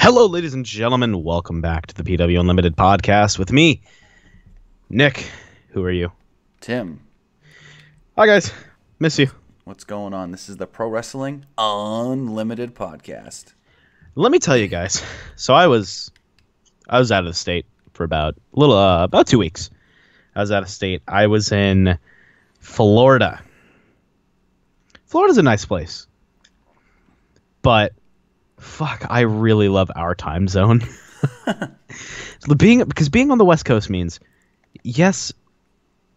Hello, ladies and gentlemen. Welcome back to the PWUnlimited podcast with me, Nick. Who are you? Tim. Hi, guys. Miss you. What's going on? This is the Pro Wrestling Unlimited podcast. Let me tell you guys. So I was out of the state for about 2 weeks. I was out of state. I was in Florida. Florida's a nice place, but fuck, I really love our time zone. Being on the West Coast means, yes,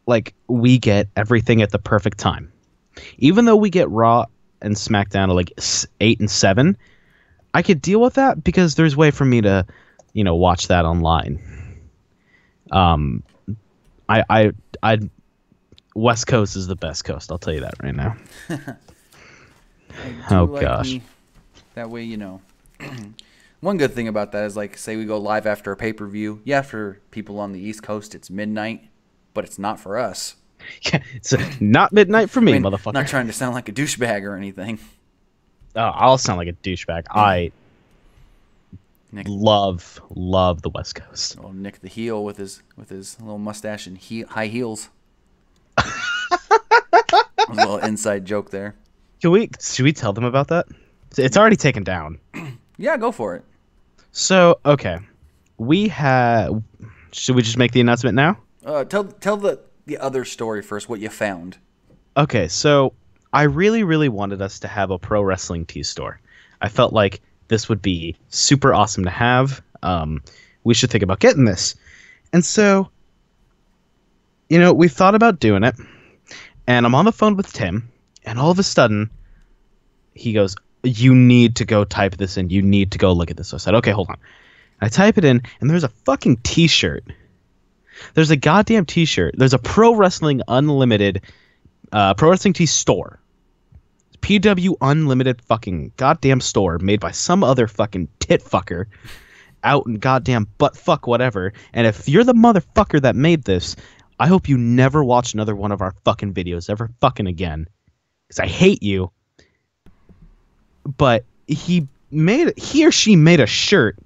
like we get everything at the perfect time. Even though we get Raw and SmackDown at like 8 and 7, I could deal with that because there's a way for me to, watch that online. West Coast is the best coast. I'll tell you that right now. Oh gosh. That way, One good thing about that is, like, say we go live after a pay-per-view. Yeah, for people on the East Coast, it's midnight, but it's not for us. Yeah, it's not midnight for me, motherfucker. I'm not trying to sound like a douchebag or anything. Oh, I'll sound like a douchebag. I love the West Coast. Oh, Nick the heel with his little mustache and high heels. A little inside joke there. Should we tell them about that? It's already taken down. Yeah, go for it. So, okay. Should we just make the announcement now? Tell the other story first, what you found. Okay, so I really, really wanted us to have a pro wrestling tee store. I felt like this would be super awesome to have. We should think about getting this. And so, we thought about doing it. And I'm on the phone with Tim. And all of a sudden, he goes, "You need to go type this in. You need to go look at this." So I said, "Okay, hold on." I type it in, and there's a fucking t-shirt. There's a goddamn t-shirt. There's a Pro Wrestling Unlimited Pro Wrestling Tee store. PWUnlimited fucking goddamn store made by some other fucking tit fucker out in goddamn butt fuck whatever. And if you're the motherfucker that made this, I hope you never watch another one of our fucking videos ever fucking again. Because I hate you. But he or she made a shirt,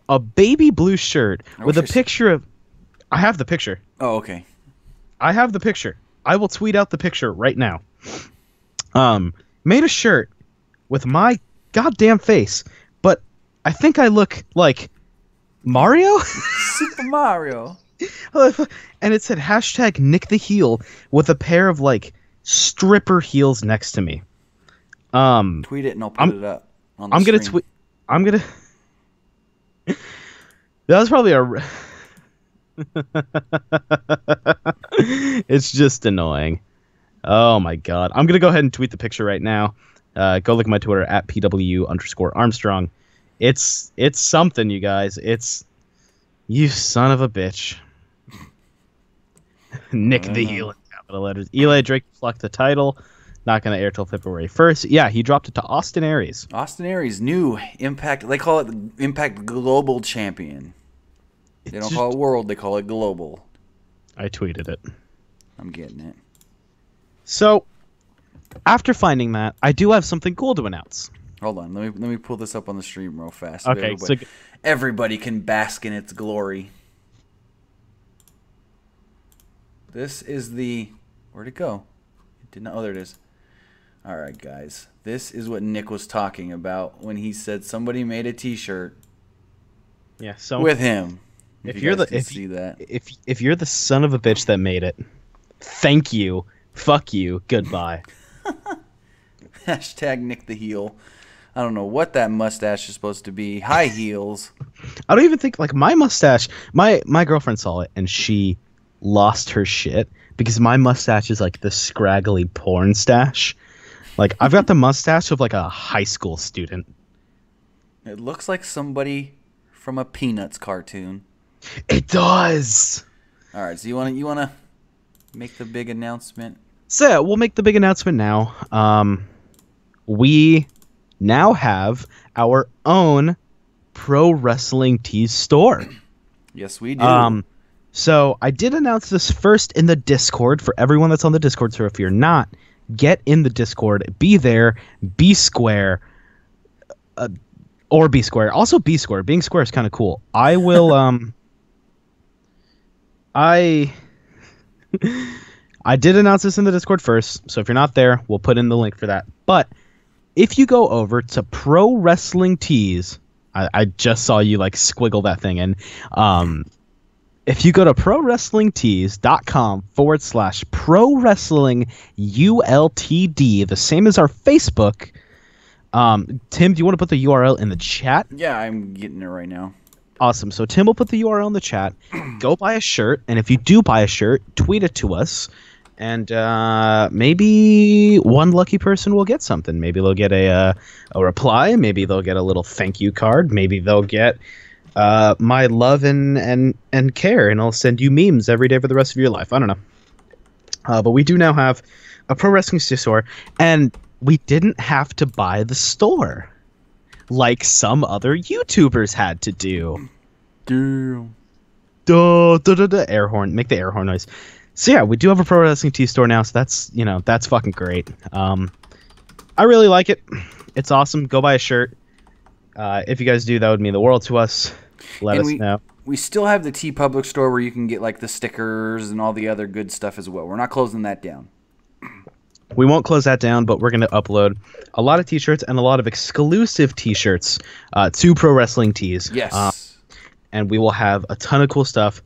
a baby blue shirt with a picture of. I have the picture. Oh, okay. I have the picture. I will tweet out the picture right now. Made a shirt with my goddamn face, but I think I look like Mario. Super Mario. And it said hashtag Nick the Heel with a pair of like stripper heels next to me. Tweet it and I'll put it up on the gonna stream. tweet. I'm gonna. That was probably It's just annoying. Oh my god! I'm gonna go ahead and tweet the picture right now. Go look at my Twitter at PW_Armstrong. It's something, you guys. It's you son of a bitch. Nick the Heel in capital letters. Eli Drake plucked the title. Not going to air till February 1st. Yeah, he dropped it to Austin Aries. Austin Aries, new Impact. They call it the Impact Global Champion. They don't call it World. They call it Global. I tweeted it. I'm getting it. So, after finding that, I do have something cool to announce. Hold on. Let me pull this up on the stream real fast. Okay. Everybody can bask in its glory. This is the... Where'd it go? It did not... Oh, there it is. All right, guys. This is what Nick was talking about when he said somebody made a T-shirt. Yeah, so with him. If you're the son of a bitch that made it, thank you, fuck you, goodbye. Hashtag Nick the Heel. I don't know what that mustache is supposed to be. High heels. I don't even think like my mustache. My girlfriend saw it and she lost her shit because my mustache is like the scraggly porn stash. Like, I've got the mustache of, like, a high school student. It looks like somebody from a Peanuts cartoon. It does! All right, so you wanna make the big announcement? So, yeah, we'll make the big announcement now. We now have our own Pro Wrestling Tees store. Yes, we do. So, I did announce this first in the Discord for everyone that's on the Discord, so if you're not... Get in the Discord, be there, be square, Or B Square. Also B Square. Being Square is kind of cool. I will I I did announce this in the Discord first, so if you're not there, we'll put in the link for that. But if you go over to Pro Wrestling Tees, I just saw you like squiggle that thing in. If you go to prowrestlingtees.com/pro wrestling ULTD, the same as our Facebook. Tim, do you want to put the URL in the chat? Yeah, I'm getting it right now. Awesome. So Tim will put the URL in the chat. Go buy a shirt, and if you do buy a shirt, tweet it to us, and maybe one lucky person will get something. Maybe they'll get a reply. Maybe they'll get a little thank you card. Maybe they'll get my love and care, and I'll send you memes every day for the rest of your life. I don't know. But we do now have a pro wrestling store, and we didn't have to buy the store like some other YouTubers had to do. Damn. Air horn. Make the air horn noise. So yeah, we do have a pro wrestling tee store now, so that's fucking great. I really like it. It's awesome. Go buy a shirt. If you guys do, that would mean the world to us. Let us know. We still have the TeePublic store where you can get like the stickers and all the other good stuff as well. We're not closing that down. We won't close that down, but we're going to upload a lot of t-shirts and a lot of exclusive t-shirts to Pro Wrestling Tees. Yes. And we will have a ton of cool stuff.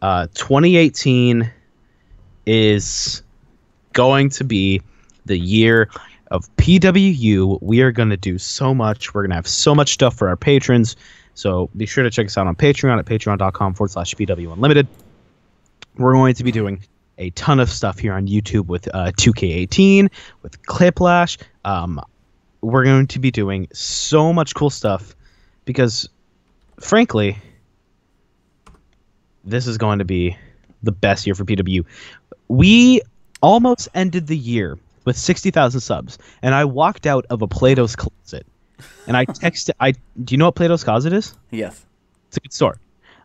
2018 is going to be the year of PWU. We are going to do so much. We're going to have so much stuff for our patrons. So be sure to check us out on Patreon at patreon.com/PWUnlimited. We're going to be doing a ton of stuff here on YouTube with 2K18, with Cliplash. We're going to be doing so much cool stuff because, frankly, this is going to be the best year for PW. We almost ended the year with 60,000 subs, and I walked out of a Plato's Closet, and I texted. Do you know what Plato's Closet is? Yes. It's a good store.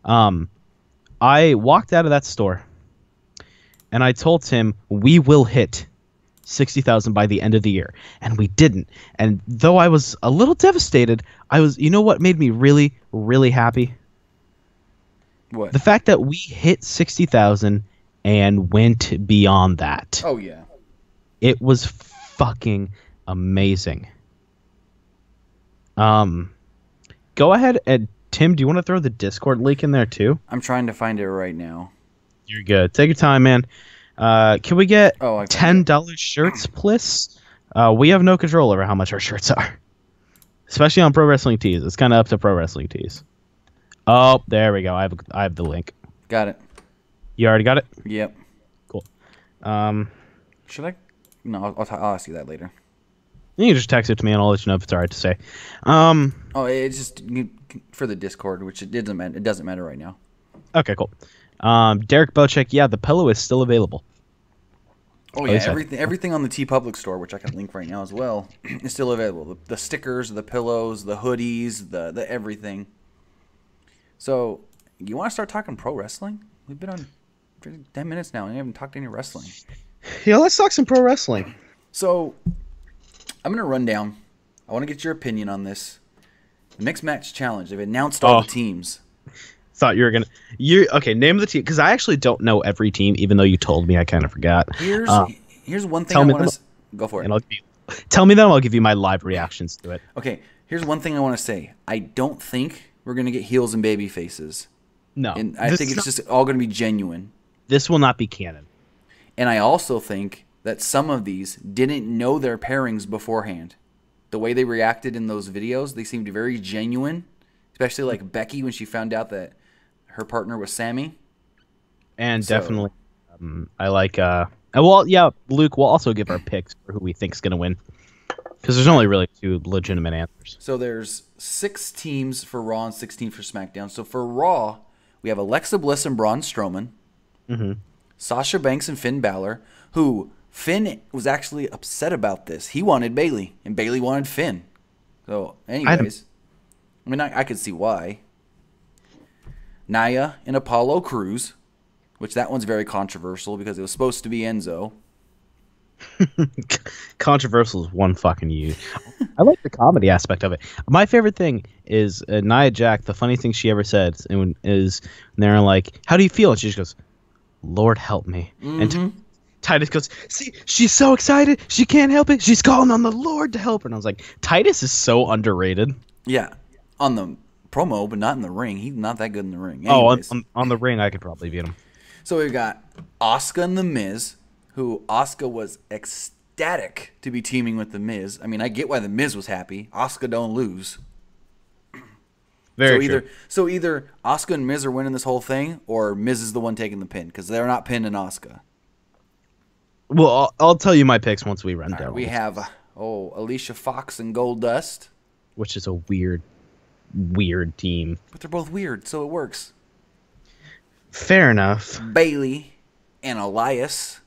I walked out of that store, and I told him we will hit 60,000 by the end of the year, and we didn't. And though I was a little devastated, you know what made me really, really happy? What? The fact that we hit 60,000 and went beyond that. Oh, yeah. It was fucking amazing. Go ahead and Tim, do you want to throw the Discord link in there too? I'm trying to find it right now. You're good. Take your time, man. Can we get $10 shirts, please? We have no control over how much our shirts are, especially on Pro Wrestling Tees. It's kind of up to Pro Wrestling Tees. Oh, there we go. I have the link. Got it. You already got it? Yep. Cool. Should I? No, I'll ask you that later. You can just text it to me, and I'll let you know if it's all right to say. Oh, it's just for the Discord, which it doesn't matter right now. Okay, cool. Derek Bocek, yeah, the pillow is still available. Oh yeah, everything on the TeePublic store, which I can link right now as well, is still available. The stickers, the pillows, the hoodies, the everything. So, you want to start talking pro wrestling? We've been on for 10 minutes now, and we haven't talked any wrestling. Yeah, let's talk some pro wrestling. So, I'm going to run down. I want to get your opinion on this. The Mixed Match Challenge. They've announced all the teams. Thought you were going to... Okay, name the team. Because I actually don't know every team, even though you told me. I kind of forgot. Here's one thing I want to... Go for it. And tell me them. I'll give you my live reactions to it. Okay, here's one thing I want to say. I don't think we're going to get heels and baby faces. No. And I think it's just all going to be genuine. This will not be canon. And I also think that some of these didn't know their pairings beforehand. The way they reacted in those videos, they seemed very genuine. Especially like Becky when she found out that her partner was Sammy. And definitely, I like... well, yeah, Luke will also give our picks for who we think is going to win. Because there's only really two legitimate answers. So there's 6 teams for Raw and 16 for SmackDown. So for Raw, we have Alexa Bliss and Braun Strowman. Mm-hmm. Sasha Banks and Finn Balor, who Finn was actually upset about this. He wanted Bayley, and Bayley wanted Finn. So, anyways, I could see why. Nia and Apollo Crews, which that one's very controversial because it was supposed to be Enzo. Controversial is one fucking you. I like the comedy aspect of it. My favorite thing is Nia Jax. The funny thing she ever said is they're like, "How do you feel?" And she just goes, "Lord help me." And Titus goes, "See, she's so excited. She can't help it. She's calling on the Lord to help her." And I was like, Titus is so underrated. Yeah, on the promo, but not in the ring. He's not that good in the ring. Anyways. On the ring, I could probably beat him. So we've got Asuka and The Miz, who Asuka was ecstatic to be teaming with The Miz. I mean, I get why The Miz was happy. Asuka don't lose. Very true. So either Asuka and Miz are winning this whole thing, or Miz is the one taking the pin, because they're not pinning Asuka. Well, I'll tell you my picks once we run down. We have Alicia Fox and Goldust, which is a weird team. But they're both weird, so it works. Fair enough. Bailey and Elias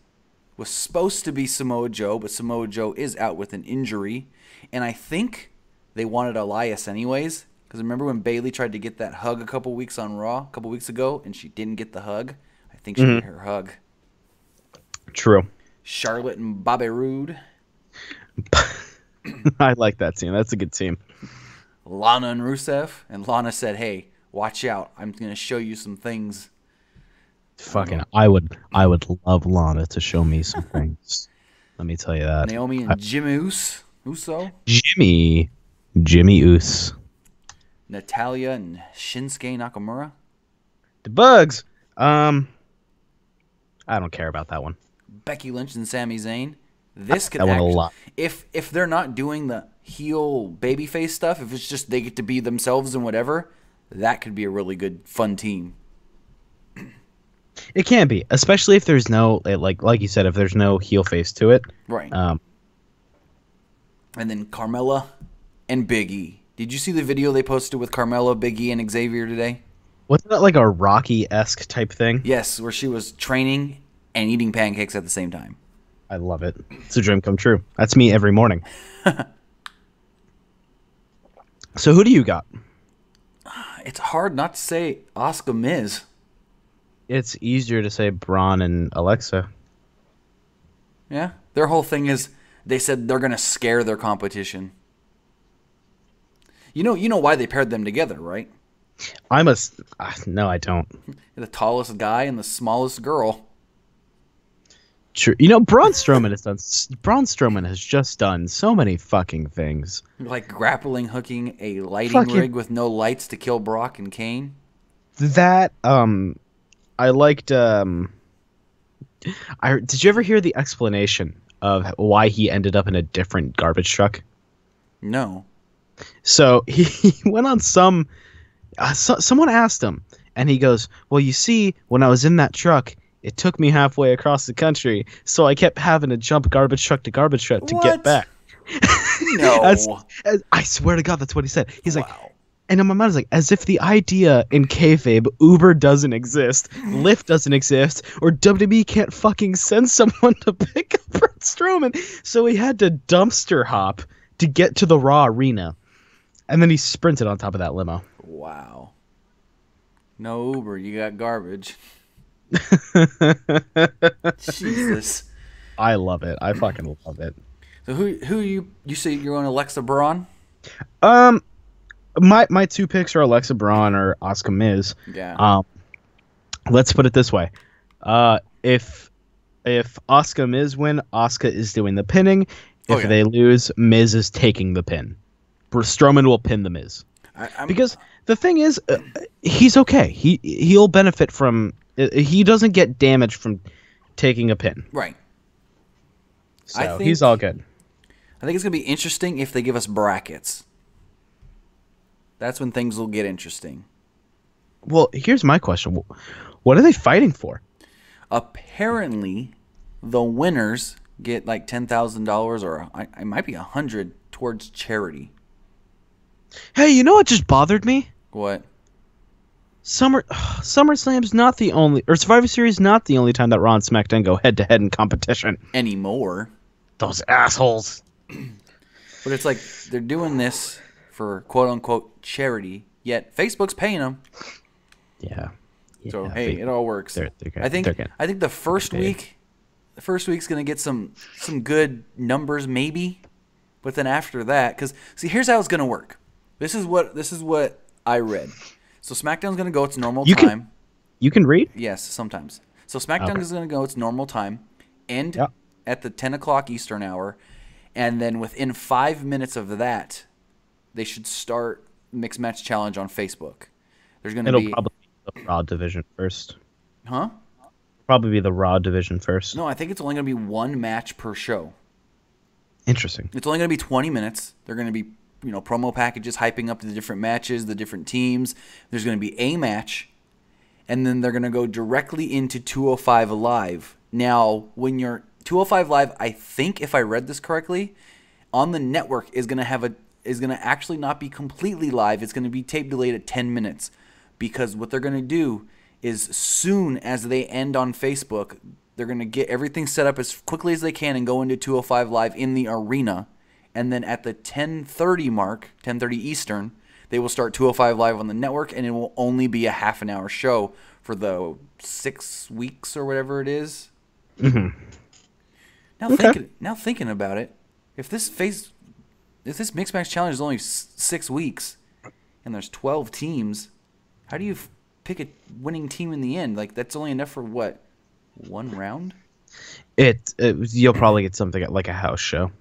was supposed to be Samoa Joe, but Samoa Joe is out with an injury. And I think they wanted Elias anyways. Because remember when Bailey tried to get that hug a couple weeks on Raw, a couple weeks ago, and she didn't get the hug? I think she got her hug. True. Charlotte and Bobby Roode. I like that team. That's a good team. Lana and Rusev. And Lana said, "Hey, watch out. I'm going to show you some things." Fucking, I would love Lana to show me some things. Let me tell you that. Naomi and Jimmy Uso. Jimmy Uso. Natalia and Shinsuke Nakamura. The Bugz. I don't care about that one. Becky Lynch and Sami Zayn. This could that one a lot. If they're not doing the heel babyface stuff, if it's just they get to be themselves and whatever, that could be a really good fun team. It can be, especially if there's no like you said, if there's no heel face to it. Right. And then Carmella and Big E. Did you see the video they posted with Carmella, Big E, and Xavier today? Wasn't that like a Rocky-esque type thing? Yes, where she was training and eating pancakes at the same time. I love it. It's a dream come true. That's me every morning. So who do you got? It's hard not to say Asuka Miz. It's easier to say Braun and Alexa. Yeah. Their whole thing is they said they're going to scare their competition. You know why they paired them together, right? No, I don't. The tallest guy and the smallest girl. True. Braun Strowman has just done so many fucking things. Like grappling hooking a lighting rig with no lights to kill Brock and Kane. That I liked did you ever hear the explanation of why he ended up in a different garbage truck? No. So he went on someone asked him, and he goes, "Well, you see, when I was in that truck, it took me halfway across the country, so I kept having to jump garbage truck to garbage truck to get back." No. I swear to God, that's what he said. He's like, and in my mind, I was like, as if the idea in kayfabe, Uber doesn't exist, Lyft doesn't exist, or WWE can't fucking send someone to pick up Braun Strowman. So he had to dumpster hop to get to the Raw arena. And then he sprinted on top of that limo. Wow. No Uber, you got garbage. Jesus. I love it. I fucking love it. So who you say you're on Alexa Braun? My two picks are Alexa Braun or Asuka Miz. Yeah. Let's put it this way. If Asuka Miz win, Asuka is doing the pinning. If they lose, Miz is taking the pin. Strowman will pin the Miz. Because the thing is, he's okay. He'll benefit from. He doesn't get damaged from taking a pin. Right. So he's all good. I think it's gonna be interesting if they give us brackets. That's when things will get interesting. Well, here's my question: what are they fighting for? Apparently, the winners get like $10,000, or it might be $100 towards charity. Hey, you know what just bothered me? What? SummerSlam's not the only, or Survivor Series not the only time that Raw and SmackDown go head to head in competition Anymore. Those assholes. But it's like they're doing this for quote unquote charity, yet Facebook's paying them. Yeah. So hey, it all works. They're good. I think the first week The first week's gonna get some good numbers, maybe, but then after that, because see, here's how it's gonna work. This is what I read. So SmackDown's gonna go its normal time. You can read? Yes, sometimes. So SmackDown is gonna go its normal time, end at the 10 o'clock Eastern hour, and then within 5 minutes of that, they should start Mixed Match Challenge on Facebook. There's gonna be probably be the Raw division first. Huh? Probably be the Raw division first. No, I think it's only going to be one match per show. Interesting. It's only going to be 20 minutes. They're going to be, promo packages hyping up the different matches, the different teams. There's going to be a match, and then they're going to go directly into 205 Live. Now, when you're 205 Live, I think if I read this correctly, on the network is going to actually not be completely live. It's going to be tape delayed at 10 minutes because what they're going to do is soon as they end on Facebook, they're going to get everything set up as quickly as they can and go into 205 Live in the arena. And then at the 10:30 mark, 10:30 Eastern, they will start 205 Live on the network, and it will only be a half an hour show for the 6 weeks or whatever it is. Mm-hmm. Now thinking about it, if this Mixed Match Challenge is only 6 weeks, and there's 12 teams, how do you pick a winning team in the end? Like, that's only enough for what, one round? You'll probably get something like a house show.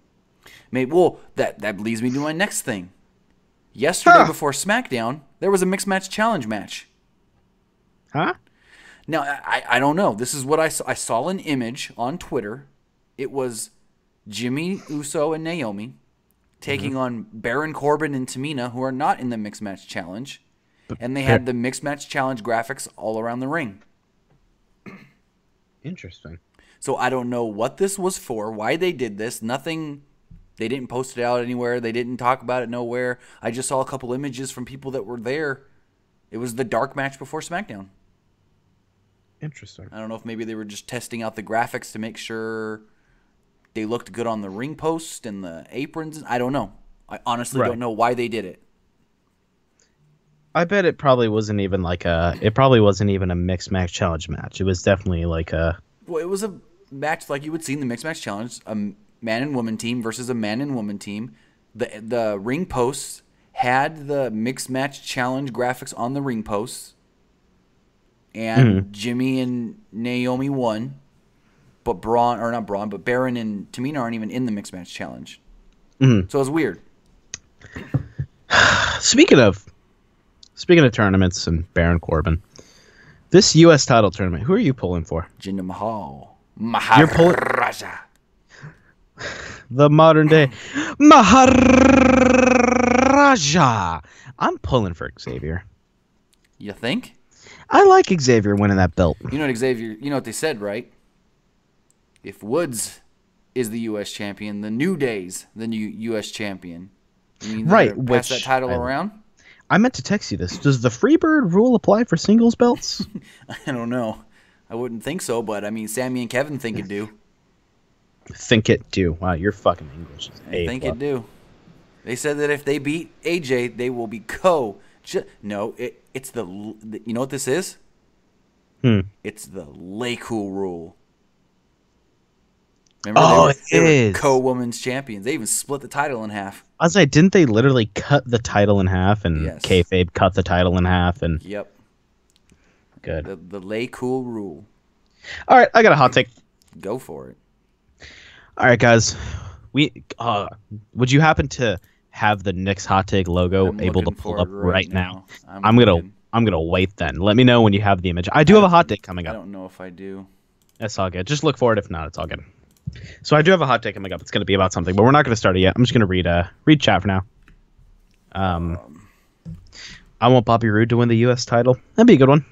Maybe. Well, that leads me to my next thing. Yesterday before SmackDown, there was a Mixed Match Challenge match. Huh? Now, I don't know. This is what I saw. I saw an image on Twitter. It was Jimmy Uso and Naomi taking on Baron Corbin and Tamina, who are not in the Mixed Match Challenge. And they had the Mixed Match Challenge graphics all around the ring. Interesting. So I don't know what this was for, why they did this. Nothing. They didn't post it out anywhere. They didn't talk about it nowhere. I just saw a couple images from people that were there. It was the dark match before SmackDown. Interesting. I don't know if maybe they were just testing out the graphics to make sure they looked good on the ring post and the aprons. I don't know. I honestly don't know why they did it. I bet it probably wasn't even a Mixed Match Challenge match. It was definitely like a... Well, it was a match like you would see in the Mixed Match Challenge, a man and woman team versus a man and woman team. The ring posts had the Mixed Match Challenge graphics on the ring posts, and Jimmy and Naomi won, but Baron and Tamina aren't even in the Mixed Match Challenge. So it was weird. Speaking of tournaments and Baron Corbin, this U.S. title tournament, who are you pulling for? Jinder Mahal. You're pulling the modern day Maharaja. I'm pulling for Xavier. You think? I like Xavier winning that belt. You know what they said, right? If Woods is the U.S. champion, the New Day's the new U.S. champion. You mean right? Pass that title around? I meant to text you this. Does the Freebird rule apply for singles belts? I don't know. I wouldn't think so, but I mean, Sammy and Kevin think it do. Think it do. Wow, you're fucking English. I think it do. They said that if they beat AJ, they will be No, it's the. You know what this is? It's the Leiku rule. Remember they were co-women's champions. They even split the title in half. I was like, didn't they literally cut the title in half and kayfabe cut the title in half? And yep. Good. The Leiku rule. All right, I got a hot take. Go for it. All right, guys. Would you happen to have the Knicks hot take logo able to pull up right now? I'm gonna wait then. Let me know when you have the image. I do have a hot take coming up. I don't know if I do. That's all good. Just look for it. If not, it's all good. So I do have a hot take coming up. It's going to be about something, but we're not going to start it yet. I'm just going to read chat for now. I want Bobby Roode to win the U.S. title. That'd be a good one.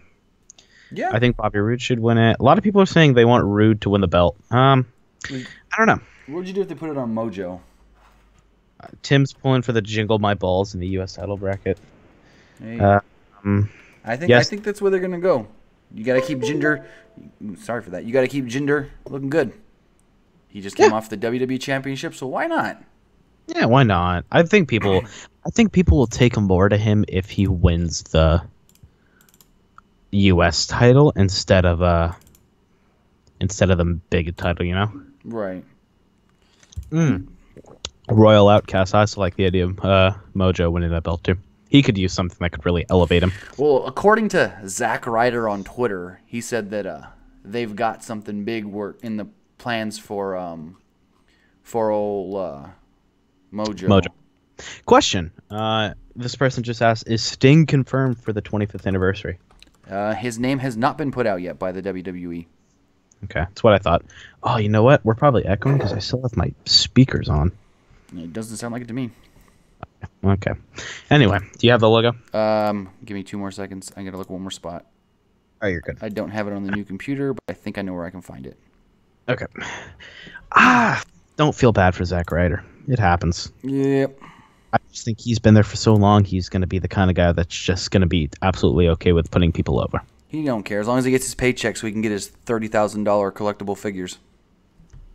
Yeah. I think Bobby Roode should win it. A lot of people are saying they want Roode to win the belt. I don't know. What would you do if they put it on Mojo? Tim's pulling for the Jingle My Balls in the U.S. title bracket. Hey. I think that's where they're going to go. You got to keep Jinder. Sorry for that. You got to keep Jinder looking good. He just came off the WWE Championship, so why not? Yeah, why not? I think people will take on board to him if he wins the U.S. title instead of instead of the big title, you know? Right. Royal Outcast. I also like the idea of Mojo winning that belt too. He could use something that could really elevate him. Well, according to Zack Ryder on Twitter, he said that they've got something big in the plans for old Mojo. Question. This person just asked, is Sting confirmed for the 25th anniversary? His name has not been put out yet by the WWE. Okay, that's what I thought. Oh, you know what? We're probably echoing because I still have my speakers on. It doesn't sound like it to me. Okay. Anyway, do you have the logo? Give me 2 more seconds. I gotta look one more spot. Oh, you're good. I don't have it on the new computer, but I think I know where I can find it. Okay. Don't feel bad for Zack Ryder. It happens. Yep. I just think he's been there for so long. He's going to be the kind of guy that's just going to be absolutely okay with putting people over. He don't care as long as he gets his paycheck, so he can get his $30,000 collectible figures.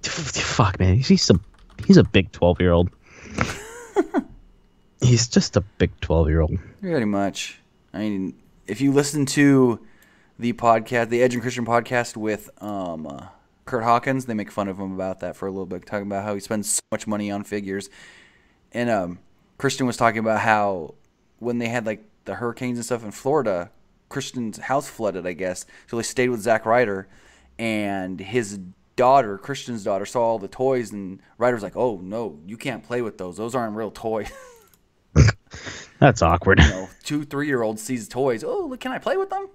Fuck, man. He's a big 12-year-old. He's just a big 12-year-old. Pretty much. I mean, if you listen to the podcast, the Edge and Christian podcast with Kurt Hawkins, they make fun of him about that for a little bit, talking about how he spends so much money on figures. And Christian was talking about how when they had like the hurricanes and stuff in Florida, Christian's house flooded, I guess. So they stayed with Zack Ryder, and his daughter, Christian's daughter, saw all the toys, and Ryder was like, "Oh no, you can't play with those. Those aren't real toys." That's awkward. 2, 3-year-old sees toys. Oh, look, can I play with them?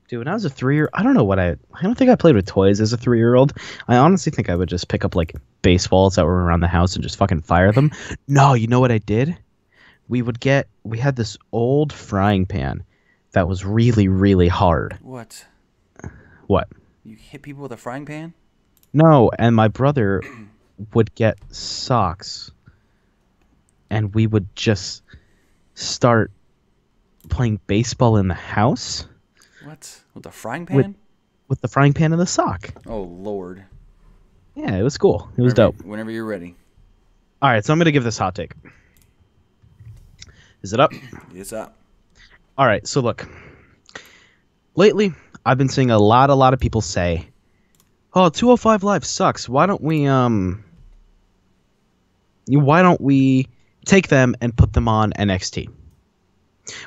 Dude, when I was a 3-year, I don't think I played with toys as a 3-year-old. I honestly think I would just pick up like baseballs that were around the house and just fucking fire them. No, you know what I did? We had this old frying pan that was really, really hard. What? What? You hit people with a frying pan? No, and my brother would get socks, and we would just start playing baseball in the house. What? With a frying pan? With the frying pan and the sock. Oh, Lord. Yeah, it was cool. It was dope. Whenever you're ready. All right, so I'm going to give this hot take. Is it up? It's up. All right, so look. Lately, I've been seeing a lot of people say, "Oh, 205 Live sucks. Why don't we take them and put them on NXT?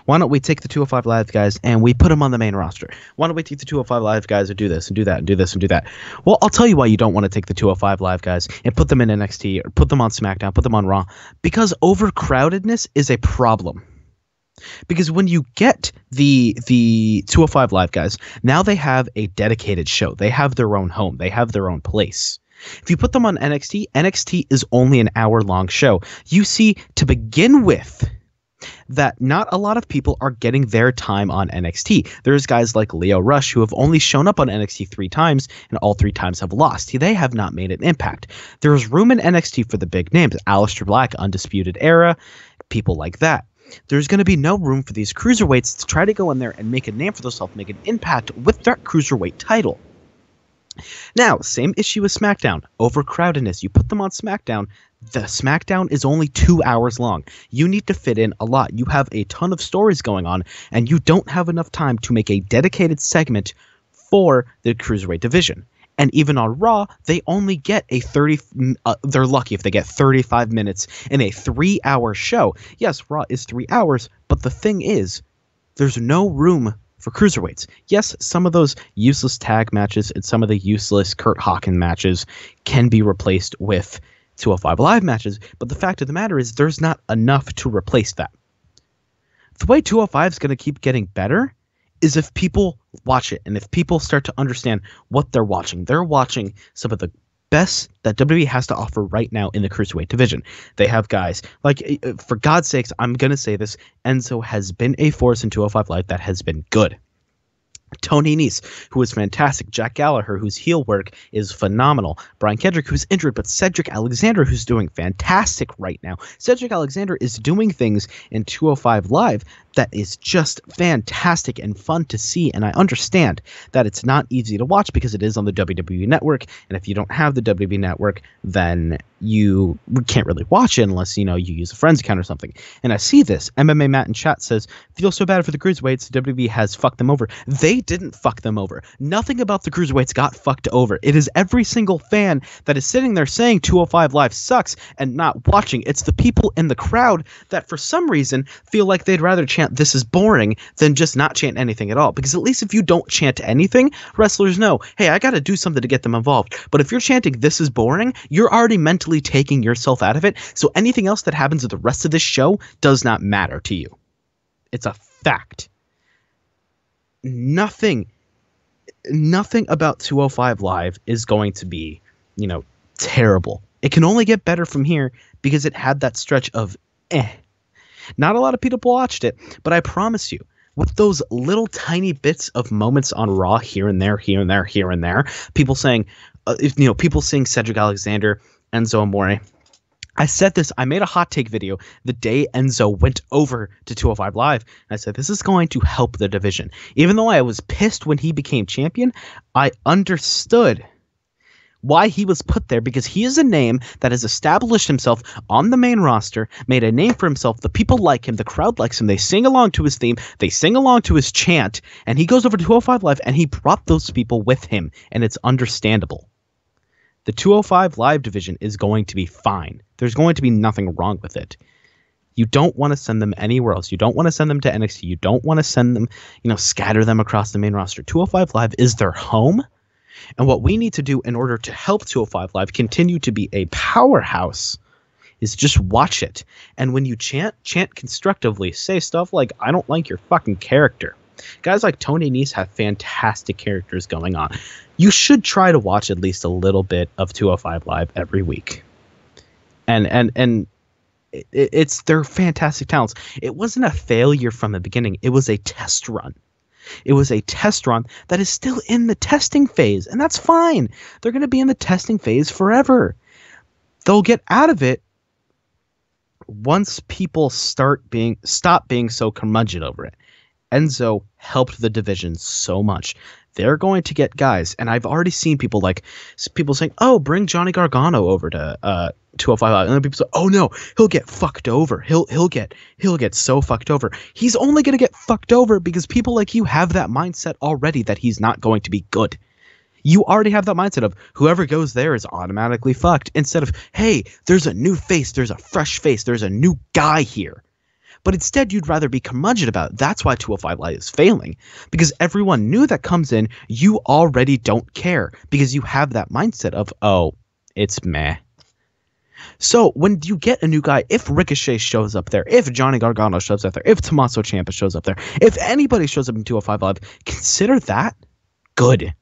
Why don't we take the 205 Live guys and we put them on the main roster? Why don't we take the 205 Live guys and do this and do that and do this and do that?" Well, I'll tell you why you don't want to take the 205 Live guys and put them in NXT or put them on SmackDown, put them on Raw. Because overcrowdedness is a problem. Because when you get the 205 Live guys, now they have a dedicated show. They have their own home. They have their own place. If you put them on NXT, NXT is only an hour-long show. You see, to begin with, that not a lot of people are getting their time on NXT. There's guys like Leo Rush who have only shown up on NXT 3 times, and all 3 times have lost. They have not made an impact. There's room in NXT for the big names. Aleister Black, Undisputed Era, people like that. There's going to be no room for these cruiserweights to try to go in there and make a name for themselves, make an impact with that cruiserweight title. Now, same issue with SmackDown. Overcrowdedness. You put them on SmackDown, the SmackDown is only 2 hours long. You need to fit in a lot. You have a ton of stories going on, and you don't have enough time to make a dedicated segment for the Cruiserweight division. And even on Raw, they only get they're lucky if they get 35 minutes in a 3-hour show. Yes, Raw is 3 hours, but the thing is, there's no room for cruiserweights. Yes, some of those useless tag matches and some of the useless Kurt Hawkins matches can be replaced with 205 Live matches, but the fact of the matter is there's not enough to replace that. The way 205 is going to keep getting better is if people watch it and if people start to understand what they're watching. They're watching some of the best that WWE has to offer right now in the Cruiserweight division. They have guys like, for God's sakes, I'm going to say this, Enzo has been a force in 205 Live that has been good. Tony Nese, who is fantastic. Jack Gallagher, whose heel work is phenomenal. Brian Kendrick, who's injured, but Cedric Alexander, who's doing fantastic right now. Cedric Alexander is doing things in 205 Live that is just fantastic and fun to see, and I understand that it's not easy to watch because it is on the WWE Network, and if you don't have the WWE Network, then you can't really watch it unless, you use a friend's account or something. And I see this. MMA Matt in chat says, "Feel so bad for the Cruiserweights. WWE has fucked them over." They WWE didn't fuck them over. Nothing about the Cruiserweights got fucked over. It is every single fan that is sitting there saying 205 Live sucks and not watching. It's the people in the crowd that for some reason feel like they'd rather chant "this is boring" than just not chant anything at all. Because at least if you don't chant anything, wrestlers know, hey, I got to do something to get them involved. But if you're chanting "this is boring," you're already mentally taking yourself out of it. So anything else that happens at the rest of this show does not matter to you. It's a fact. Nothing about 205 Live is going to be, terrible. It can only get better from here because it had that stretch of Not a lot of people watched it, but I promise you, with those little tiny bits of moments on Raw here and there, people saying, people seeing Cedric Alexander, Enzo Amore. I said this, I made a hot take video the day Enzo went over to 205 Live. I said, this is going to help the division. Even though I was pissed when he became champion, I understood why he was put there, because he is a name that has established himself on the main roster, made a name for himself. The people like him. The crowd likes him. They sing along to his theme. They sing along to his chant. And he goes over to 205 Live and he brought those people with him. And it's understandable. The 205 Live division is going to be fine. There's going to be nothing wrong with it. You don't want to send them anywhere else. You don't want to send them to NXT. You don't want to send them, scatter them across the main roster. 205 Live is their home. And what we need to do in order to help 205 Live continue to be a powerhouse is just watch it. And when you chant constructively. Say stuff like, I don't like your fucking character. Guys like Tony Nese have fantastic characters going on. You should try to watch at least a little bit of 205 Live every week. And it's they're fantastic talents. It wasn't a failure from the beginning. It was a test run. It was a test run that is still in the testing phase, and that's fine. They're going to be in the testing phase forever. They'll get out of it once people stop being so curmudgeon over it. Enzo helped the division so much. They're going to get guys, and I've already seen people saying, "Oh, bring Johnny Gargano over to 205 Live," and then people say, "Oh no, he'll get fucked over. He'll get so fucked over." He's only going to get fucked over because people like you have that mindset already that he's not going to be good. You already have that mindset of whoever goes there is automatically fucked, instead of, hey, there's a new face, there's a fresh face, there's a new guy here. But instead, you'd rather be curmudgeon about it. That's why 205 Live is failing. Because everyone new that comes in, you already don't care. Because you have that mindset of, oh, it's meh. So when you get a new guy, if Ricochet shows up there, if Johnny Gargano shows up there, if Tommaso Ciampa shows up there, if anybody shows up in 205 Live, consider that good.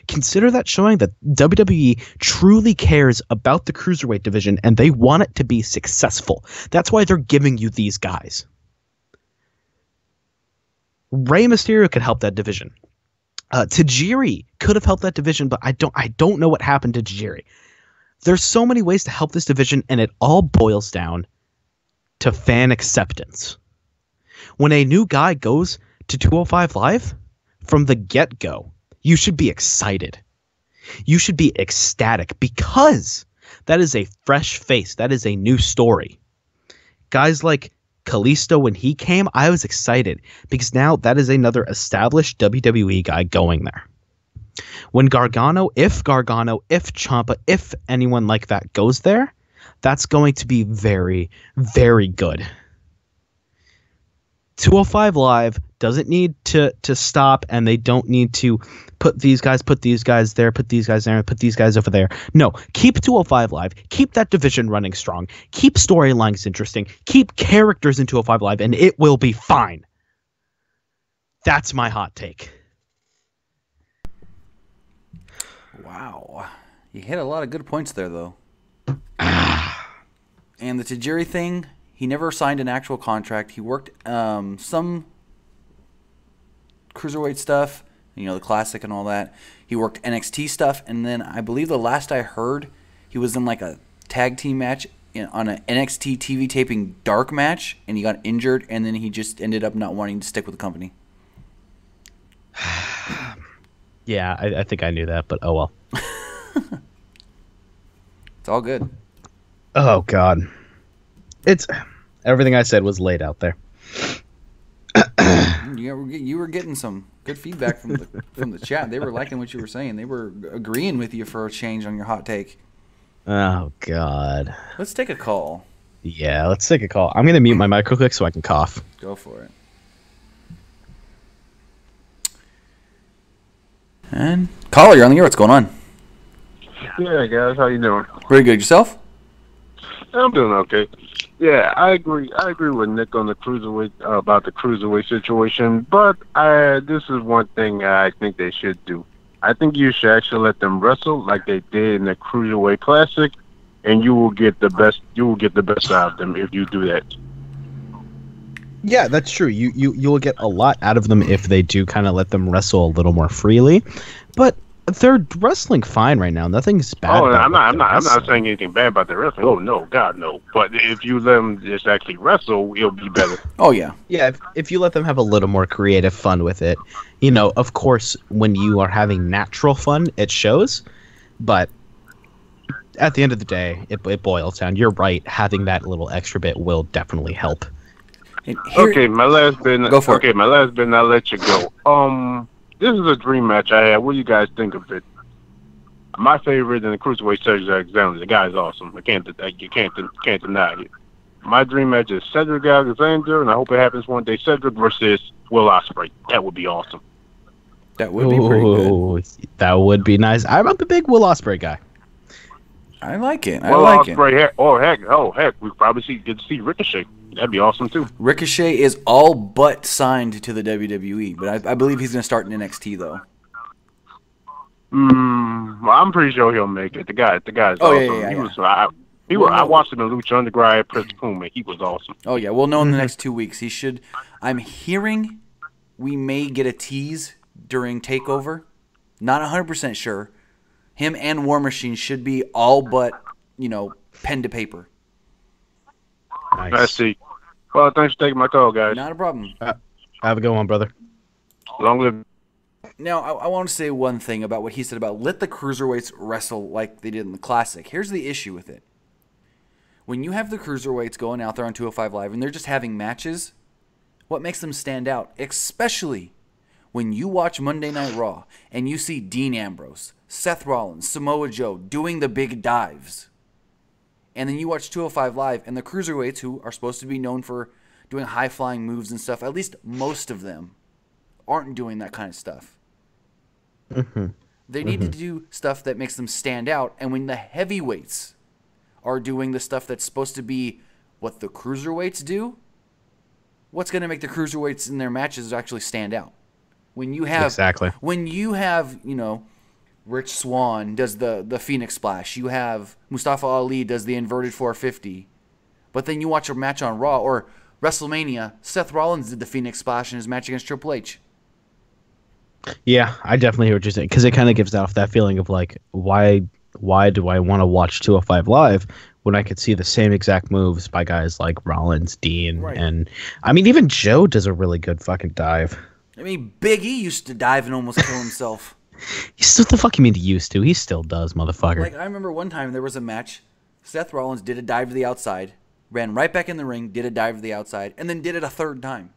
Consider that showing that WWE truly cares about the Cruiserweight division and they want it to be successful. That's why they're giving you these guys. Rey Mysterio could help that division. Tajiri could have helped that division, but I don't know what happened to Tajiri. There's so many ways to help this division, and it all boils down to fan acceptance. When a new guy goes to 205 Live, from the get-go, you should be excited. You should be ecstatic because that is a fresh face. That is a new story. Guys like Kalisto, when he came, I was excited because now that is another established WWE guy going there. When Gargano, if Ciampa, if anyone like that goes there, that's going to be very, very good. 205 Live doesn't need to stop, and they don't need to put these guys there, put these guys there, put these guys over there. No, keep 205 Live, keep that division running strong, keep storylines interesting, keep characters in 205 Live, and it will be fine. That's my hot take. Wow. You hit a lot of good points there, though. And the Tajiri thing, he never signed an actual contract. He worked some Cruiserweight stuff, the classic and all that. He worked NXT stuff, and then I believe the last I heard, he was in like a tag team match on an NXT TV taping dark match, and he got injured, and then he just ended up not wanting to stick with the company. Yeah, I think I knew that, but oh well. It's all good. Oh, God. It's everything I said was laid out there. You were getting some Good feedback from the chat. They were liking what you were saying. They were agreeing with you for a change on your hot take. Oh God. Let's take a call. Yeah, let's take a call. I'm gonna mute my mic real quick so I can cough. Go for it. And caller, you're on the air. What's going on? Yeah, guys, how you doing? Very good. Yourself? I'm doing okay. Yeah, I agree. I agree with Nick on the cruiserweight about the cruiserweight situation. But this is one thing I think they should do. I think you should actually let them wrestle like they did in the Cruiserweight Classic, and you will get the best. You will get the best out of them if you do that. Yeah, that's true. You'll get a lot out of them if they do kind of let them wrestle a little more freely. But they're wrestling fine right now. Nothing's bad. Oh, I'm not saying anything bad about the wrestling. Oh no, God no. But if you let them just actually wrestle, it'll be better. Oh yeah. Yeah, if you let them have a little more creative fun with it, of course, when you are having natural fun, it shows. But at the end of the day, it boils down. You're right. Having that little extra bit will definitely help. Okay, my last bit. Go for it. Okay, my last bit, and I'll let you go. This is a dream match I had. What do you guys think of it? My favorite in the Cruiserweight Cedric Alexander. The guy's awesome. You can't deny it. My dream match is Cedric Alexander, and I hope it happens one day. Cedric versus Will Ospreay. That would be awesome. That would be pretty good. That would be nice. I'm a big Will Ospreay guy. I like it. Will Ospreay, heck, we probably get to see Ricochet. That'd be awesome too. Ricochet is all but signed to the WWE, but I believe he's going to start in NXT though. Well, I'm pretty sure he'll make it. The guy's awesome. I watched him in Lucha Underground at Press Puma. He was awesome. Oh yeah, we'll know in the next 2 weeks. He should. I'm hearing we may get a tease during Takeover. Not 100% sure. Him and War Machine should be all but pen to paper. Nice. I see. Well, thanks for taking my call, guys. Not a problem. Have a good one, brother. Long live. Now, I want to say one thing about what he said about let the Cruiserweights wrestle like they did in the Classic. Here's the issue with it. When you have the Cruiserweights going out there on 205 Live and they're just having matches, what makes them stand out? Especially when you watch Monday Night Raw and you see Dean Ambrose, Seth Rollins, Samoa Joe doing the big dives. And then you watch 205 Live, and the Cruiserweights, who are supposed to be known for doing high-flying moves and stuff, at least most of them, aren't doing that kind of stuff. Mm-hmm. They need to do stuff that makes them stand out, and when the heavyweights are doing the stuff that's supposed to be what the Cruiserweights do, what's going to make the Cruiserweights in their matches actually stand out? When you have, Rich Swann does the Phoenix Splash. You have Mustafa Ali does the inverted 450. But then you watch a match on Raw or WrestleMania, Seth Rollins did the Phoenix Splash in his match against Triple H. Yeah, I definitely hear what you're saying. Because it kind of gives off that feeling of like, why do I want to watch 205 Live when I could see the same exact moves by guys like Rollins, Dean, right. And I mean, even Joe does a really good fucking dive. I mean, Big E used to dive and almost kill himself. What the fuck you mean he used to? He still does, motherfucker. Like, I remember one time there was a match. Seth Rollins did a dive to the outside, ran right back in the ring, did a dive to the outside, and then did it a third time.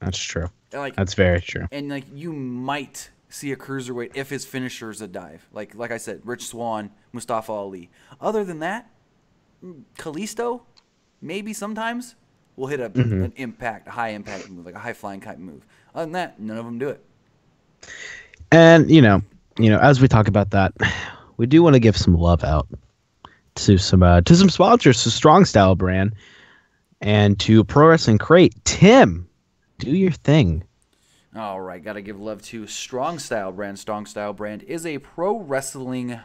That's true. Like, that's very true. And like you might see a cruiserweight if his finisher is a dive. Like I said, Rich Swann, Mustafa Ali. Other than that, Kalisto, maybe sometimes will hit an impact, a high impact move, like a high flying kite move. Other than that, none of them do it. And as we talk about that, we do want to give some love out to some sponsors, to Strong Style Brand, and to Pro Wrestling Crate. Tim, do your thing. All right, got to give love to Strong Style Brand. Strong Style Brand is a pro wrestling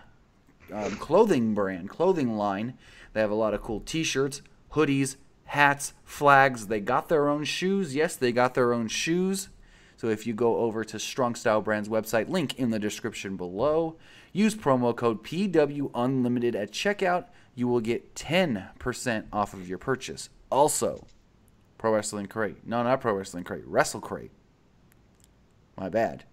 clothing line. They have a lot of cool T-shirts, hoodies, hats, flags. They got their own shoes. Yes, they got their own shoes. So if you go over to Strong Style Brand's website, link in the description below, use promo code PWUnlimited at checkout, you will get 10% off of your purchase. Also, Pro Wrestling Crate. No, not Pro Wrestling Crate. Wrestle Crate. My bad.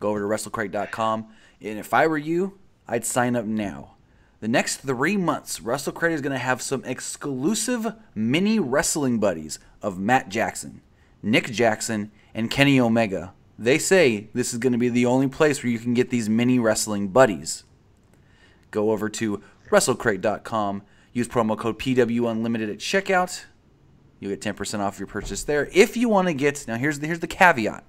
Go over to WrestleCrate.com, and if I were you, I'd sign up now. The next 3 months, WrestleCrate is going to have some exclusive mini wrestling buddies of Matt Jackson, Nick Jackson, and Kenny Omega they say this is going to be the only place where you can get these mini wrestling buddies. Go over to WrestleCrate.com. Use promo code PWUnlimited at checkout. You'll get 10% off your purchase there. If you want to get... Now, here's the caveat.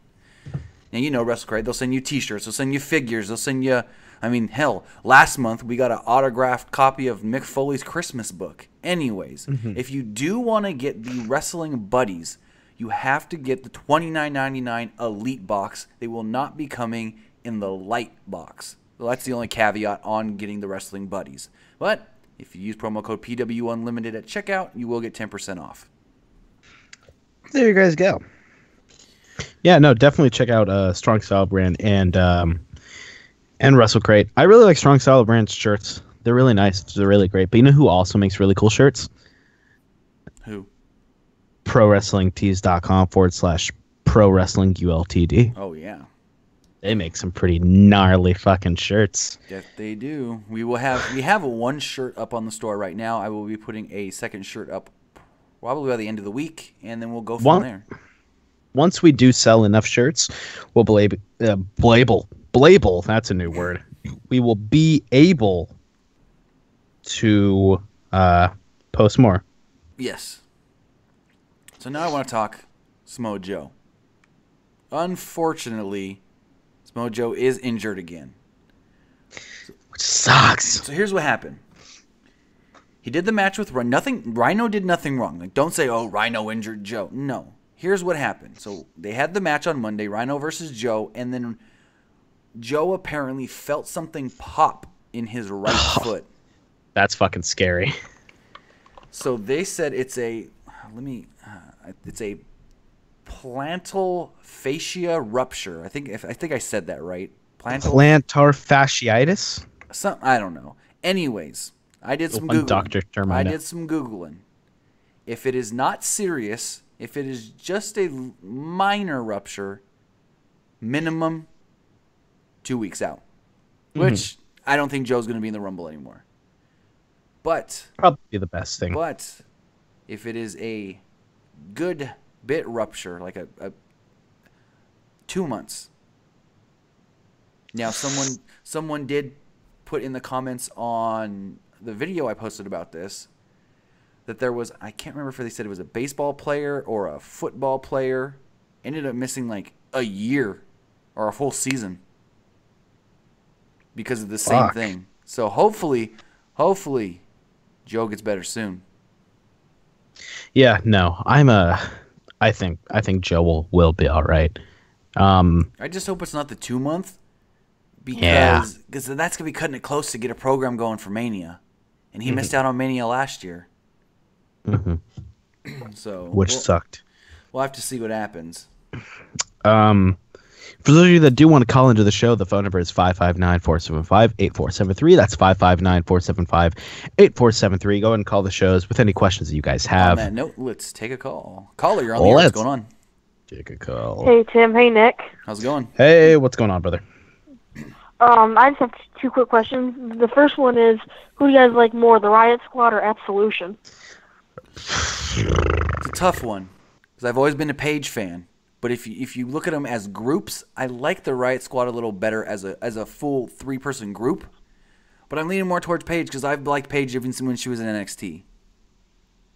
Now, you know WrestleCrate. They'll send you T-shirts. They'll send you figures. They'll send you... I mean, hell, last month we got an autographed copy of Mick Foley's Christmas book. Anyways, if you do want to get the wrestling buddies, you have to get the $29.99 Elite box. They will not be coming in the light box. Well, that's the only caveat on getting the wrestling buddies. But if you use promo code PWUnlimited at checkout, you will get 10% off. There you guys go. Yeah, no, definitely check out Strong Style Brand and WrestleCrate. I really like Strong Style Brand's shirts. They're really nice. They're really great. But you know who also makes really cool shirts? Who? ProWrestlingTees.com/ProWrestlingULTD. Oh, yeah. They make some pretty gnarly fucking shirts. Yes, they do. We have one shirt up on the store right now. I will be putting a second shirt up probably by the end of the week, and then we'll go from there. Once we do sell enough shirts, we'll label. That's a new word. We will be able to post more. Yes. So now I want to talk Samoa Joe. Unfortunately, Samoa Joe is injured again. Which sucks. So here's what happened. He did the match with Rhino did nothing wrong. Like, don't say, oh, Rhino injured Joe. No. Here's what happened. So they had the match on Monday, Rhino versus Joe, and then Joe apparently felt something pop in his right foot. That's fucking scary. So they said it's a plantar fascia rupture. I think I said that right. Plantar fasciitis? I don't know. Anyways, I did some Googling. Doctor term I did some Googling. If it is not serious, if it is just a minor rupture, minimum 2 weeks out. Which I don't think Joe's going to be in the Rumble anymore. But probably the best thing. But if it is a good bit rupture, like a 2 months. Now someone did put in the comments on the video I posted about this that there was, I can't remember if they said it was a baseball player or a football player, ended up missing like a year or a full season because of the same thing. So hopefully Joe gets better soon. Yeah, no, I think Joe will be all right. I just hope it's not the 2 month because that's going to be cutting it close to get a program going for Mania. And he missed out on Mania last year. So which sucked. We'll have to see what happens. For those of you that do want to call into the show, the phone number is 559-475-8473. That's 559-475-8473. Go ahead and call the shows with any questions that you guys have. On that note, let's take a call. Caller, you're on the air. What's going on? Take a call. Hey, Tim. Hey, Nick. How's it going? Hey, what's going on, brother? I just have two quick questions. The first one is, who do you guys like more, the Riott Squad or Absolution? It's a tough one because I've always been a Page fan. But if you look at them as groups, I like the Riott Squad a little better as a full 3-person group. But I'm leaning more towards Paige because I've liked Paige even when she was in NXT.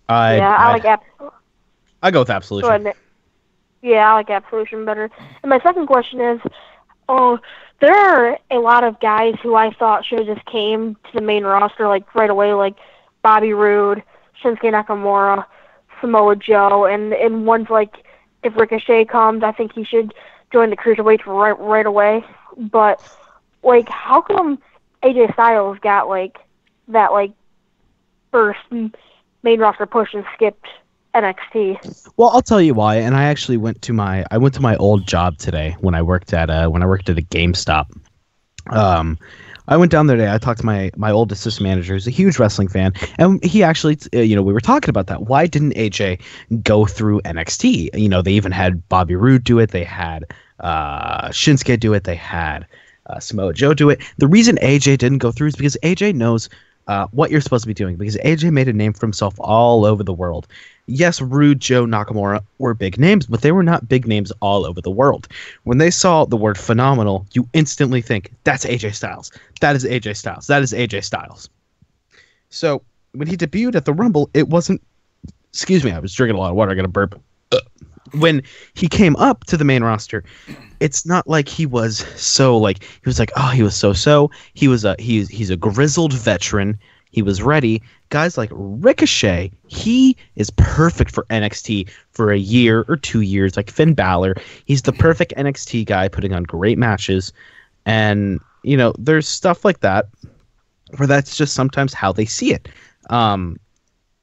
I like Absolution. I go with Absolution. Go ahead, yeah, I like Absolution better. And my second question is, there are a lot of guys who I thought should have just came to the main roster like right away, like Bobby Roode, Shinsuke Nakamura, Samoa Joe, and ones like, if Ricochet comes, I think he should join the Cruiserweights right away. But like, how come AJ Styles got like that first main roster push and skipped NXT? Well, I'll tell you why. And I actually went to my old job today when I worked at a GameStop. I went down there today. I talked to my old assistant manager, who's a huge wrestling fan, and he actually, we were talking about that. Why didn't AJ go through NXT? They even had Bobby Roode do it. They had Shinsuke do it. They had Samoa Joe do it. The reason AJ didn't go through is because AJ knows what you're supposed to be doing, because AJ made a name for himself all over the world. Yes, Rude, Joe, Nakamura were big names, but they were not big names all over the world. When they saw the word phenomenal, you instantly think, that's AJ Styles. That is AJ Styles. That is AJ Styles. So when he debuted at the Rumble, it wasn't... Excuse me, I was drinking a lot of water. I got a burp. When he came up to the main roster, it's not like he was so like... He was like, oh, he was so-so. He's a grizzled veteran. He was ready. Guys like Ricochet, he is perfect for NXT for a year or 2 years, like Finn Balor. He's the perfect NXT guy, putting on great matches. And, you know, there's stuff like that where that's just sometimes how they see it.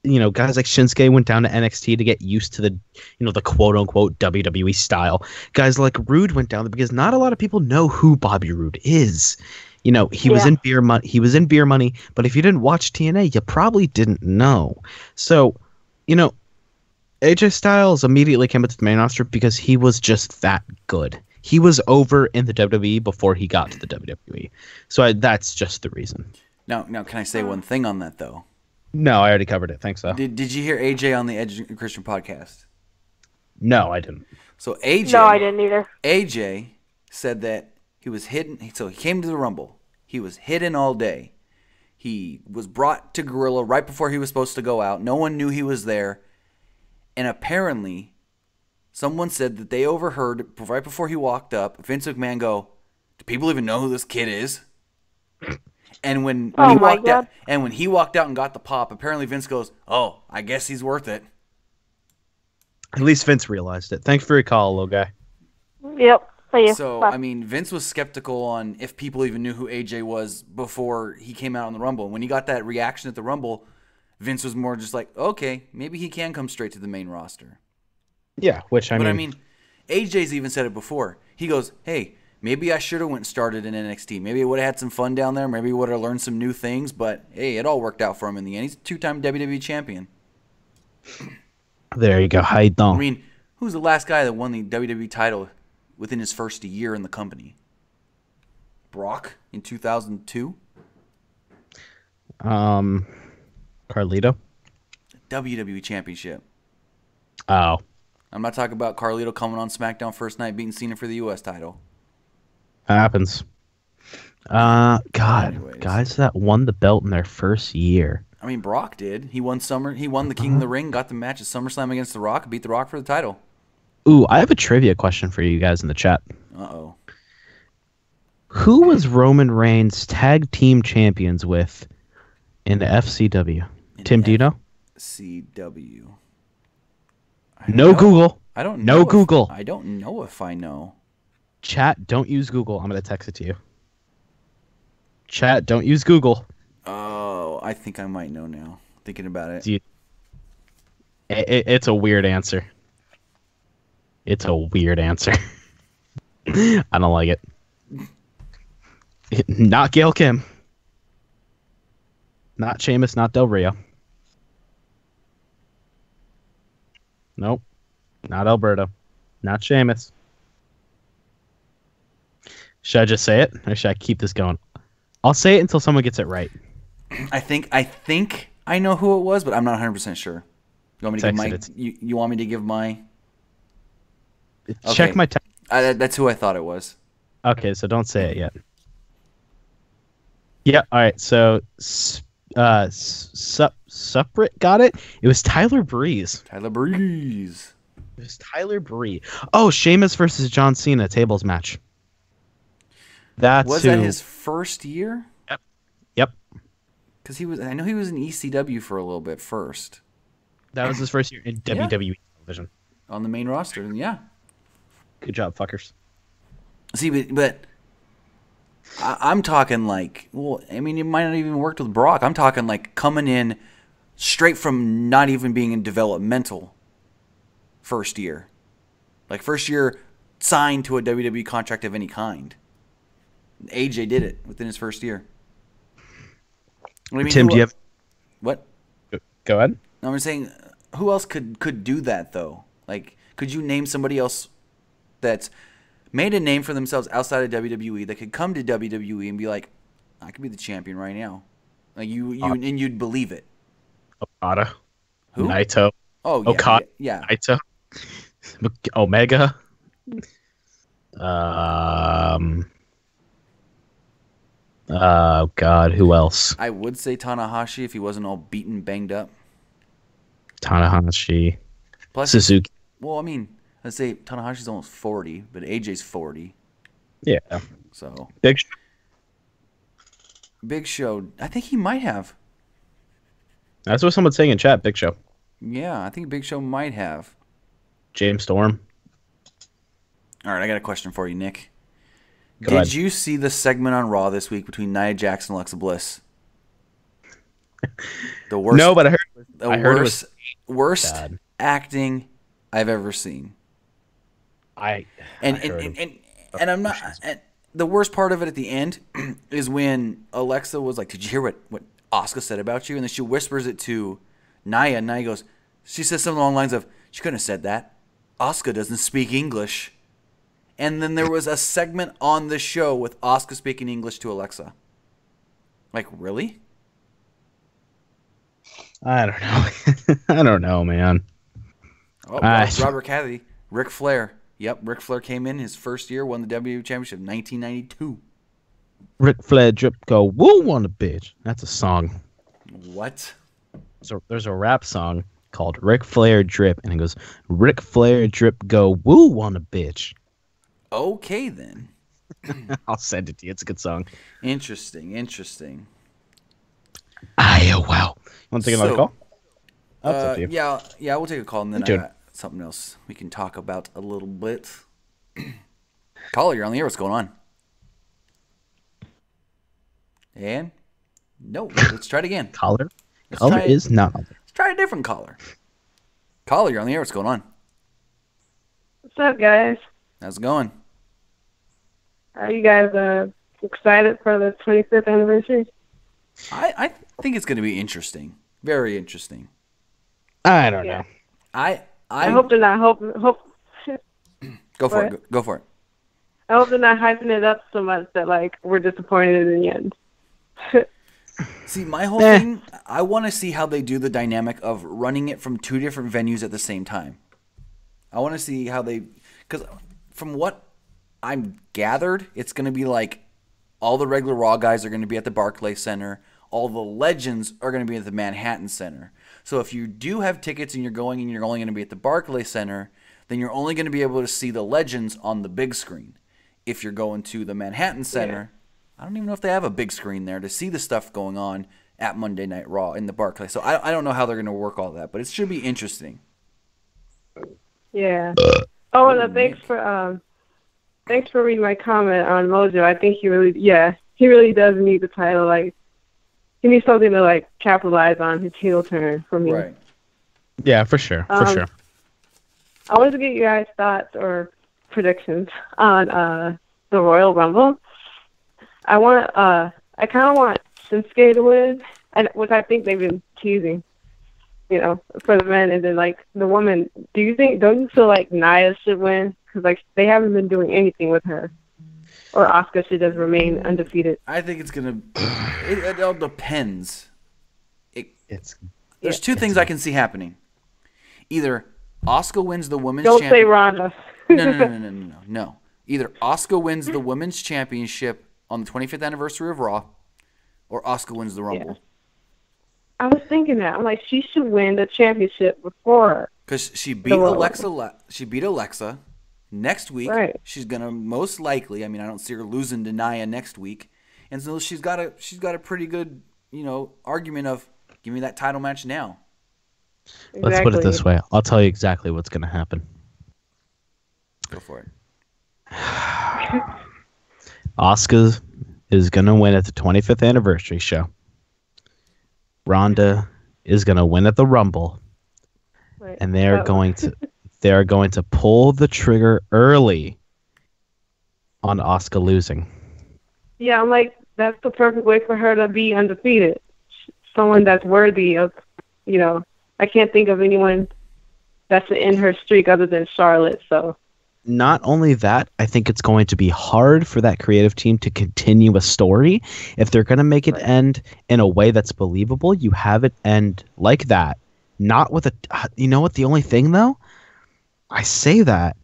You know, guys like Shinsuke went down to NXT to get used to the, you know, the quote-unquote WWE style. Guys like Rude went down there because not a lot of people know who Bobby Roode is. You know, he was in Beer Money. He was in Beer Money, but if you didn't watch TNA, you probably didn't know. So, you know, AJ Styles immediately came up to the main roster because he was just that good. He was over in the WWE before he got to the WWE. So that's just the reason. Now, can I say one thing on that though? No, I already covered it. Thanks, though. Did you hear AJ on the Edge Christian podcast? No, I didn't. So AJ. No, I didn't either. AJ said that he was hidden. So he came to the Rumble. He was hidden all day. He was brought to Gorilla right before he was supposed to go out. No one knew he was there. And apparently, someone said that they overheard right before he walked up, Vince McMahon go, "Do people even know who this kid is?" And when he walked out and got the pop, apparently Vince goes, "Oh, I guess he's worth it." At least Vince realized it. Thanks for your call, little guy. Yep. So, I mean, Vince was skeptical on if people even knew who AJ was before he came out on the Rumble. And when he got that reaction at the Rumble, Vince was more just like, okay, maybe he can come straight to the main roster. Yeah, which I mean, AJ's even said it before. He goes, hey, maybe I should have went and started in NXT. Maybe I would have had some fun down there. Maybe I would have learned some new things. But, hey, it all worked out for him in the end. He's a 2-time WWE champion. There you go. How you doing? I mean, who's the last guy that won the WWE title within his first year in the company? Brock in 2002? Carlito? WWE Championship. Oh. I'm not talking about Carlito coming on SmackDown first night beating Cena for the U.S. title. Happens. God. Anyways. Guys that won the belt in their first year. I mean, Brock did. He won the King of the Ring, got the match at SummerSlam against The Rock, beat The Rock for the title. Ooh, I have a trivia question for you guys in the chat. Uh-oh. Who was Roman Reigns tag team champions with in the FCW? Tim, do you know? CW. No Google. I don't know. No Google. I don't know if I know. Chat, don't use Google. I'm going to text it to you. Chat, don't use Google. Oh, I think I might know now. Thinking about it. It's a weird answer. It's a weird answer. I don't like it. Not Gail Kim. Not Sheamus, not Del Rio. Nope. Not Alberto. Not Sheamus. Should I just say it? Or should I keep this going? I'll say it until someone gets it right. I think I know who it was, but I'm not 100% sure. You want me to give my? You want me to give my? Check my text. That's who I thought it was. Okay, so don't say it yet. Yeah, all right. So, Suprit got it. It was Tyler Breeze. Tyler Breeze. It was Tyler Breeze. Oh, Sheamus versus John Cena tables match. Was that his first year? Yep. Because I know he was in ECW for a little bit first. That was his first year in WWE television. On the main roster, yeah. Good job, fuckers. See, but I'm talking like, well, I mean, it might not even worked with Brock. I'm talking like coming in straight from not even being in developmental first year. Like first year signed to a WWE contract of any kind. AJ did it within his first year. Tim, do you have... What? Go ahead. I'm saying, who else could do that, though? Like, could you name somebody else that's made a name for themselves outside of WWE that could come to WWE and be like, I could be the champion right now? Like and you'd believe it. Okada. Who? Naito. Oh, yeah. Okada. Yeah. Naito. Omega. Oh God, who else? I would say Tanahashi if he wasn't all beaten, banged up. Tanahashi. Plus, Suzuki. Well, I mean, let's say Tanahashi's almost 40, but AJ's 40. Yeah. So Big Show, I think he might have. That's what someone's saying in chat. Big Show. Yeah, I think Big Show might have. James Storm. All right, I got a question for you, Nick. Go ahead. Did you see the segment on Raw this week between Nia Jax and Alexa Bliss? The worst. No, but I heard The it was worst bad. acting I've ever seen. And I'm not. And the worst part of it at the end is when Alexa was like, "Did you hear what Asuka said about you?" And then she whispers it to Nia, and Nia goes, she says something along the lines of, "She couldn't have said that. Asuka doesn't speak English." And then there was a segment on the show with Asuka speaking English to Alexa. Like, really? I don't know. I don't know, man. Oh, Robert Cathy, Ric Flair. Yep, Ric Flair came in his first year, won the WWE Championship in 1992. Ric Flair drip go woo on the bitch. That's a song. What? So there's a rap song called Ric Flair Drip, and it goes Ric Flair drip go woo on the bitch. Okay, then. I'll send it to you. It's a good song. Interesting. Wow. Want to take another call? That's up to you. Yeah, we'll take a call, and then I Dude. got something else we can talk about a little bit. Caller, you're on the air. What's going on? And? No, let's try it again. Caller? Let's Caller try it. is not on there. Let's try a different caller. Caller, you're on the air. What's going on? What's up, guys? How's it going? Are you guys excited for the 25th anniversary? I think it's going to be interesting. Very interesting. I don't know. I hope they're not Go for it. Go for it. I hope they're not hyping it up so much that like we're disappointed in the end. See, my whole thing, I want to see how they do the dynamic of running it from two different venues at the same time. I want to see how they, because from what I'm gathered, it's going to be like all the regular Raw guys are going to be at the Barclays Center. All the legends are going to be at the Manhattan Center. So if you do have tickets and you're going and you're only going to be at the Barclays Center, then you're only going to be able to see the legends on the big screen. If you're going to the Manhattan Center, I don't even know if they have a big screen there to see the stuff going on at Monday Night Raw in the Barclays. So I don't know how they're going to work all that, but it should be interesting. Yeah. Oh, and thanks for reading my comment on Mojo. I think he really does need the title. Like, he needs something to like capitalize on his heel turn for me. Right. Yeah, for sure. I wanted to get you guys' thoughts or predictions on the Royal Rumble. I kind of want Shinsuke to win, which I think they've been teasing, for the men, and then like the women. Don't you feel like Nia should win? Because like they haven't been doing anything with her, or Asuka should just remain undefeated. I think it's gonna. It all depends. There's two things I can see happening. Either Asuka wins the women's. Don't say Ronda. No. Either Asuka wins the women's championship on the 25th anniversary of Raw, or Asuka wins the Rumble. Yeah. I was thinking that. I'm like, she should win the championship before her. Because she beat Alexa. She beat Alexa. Next week, she's gonna most likely. I mean, I don't see her losing to Nia next week, and so she's got a pretty good, argument of give me that title match now. Exactly. Let's put it this way. I'll tell you exactly what's going to happen. Go for it. Asuka is going to win at the 25th anniversary show. Ronda is going to win at the Rumble. Right. And they're going to pull the trigger early on Asuka losing. Yeah, I'm like, that's the perfect way for her to be undefeated. Someone that's worthy of, I can't think of anyone that's in her streak other than Charlotte. So not only that, I think it's going to be hard for that creative team to continue a story. If they're going to make it end in a way that's believable, you have it end like that. Not with a... You know what? The only thing, though? I say that.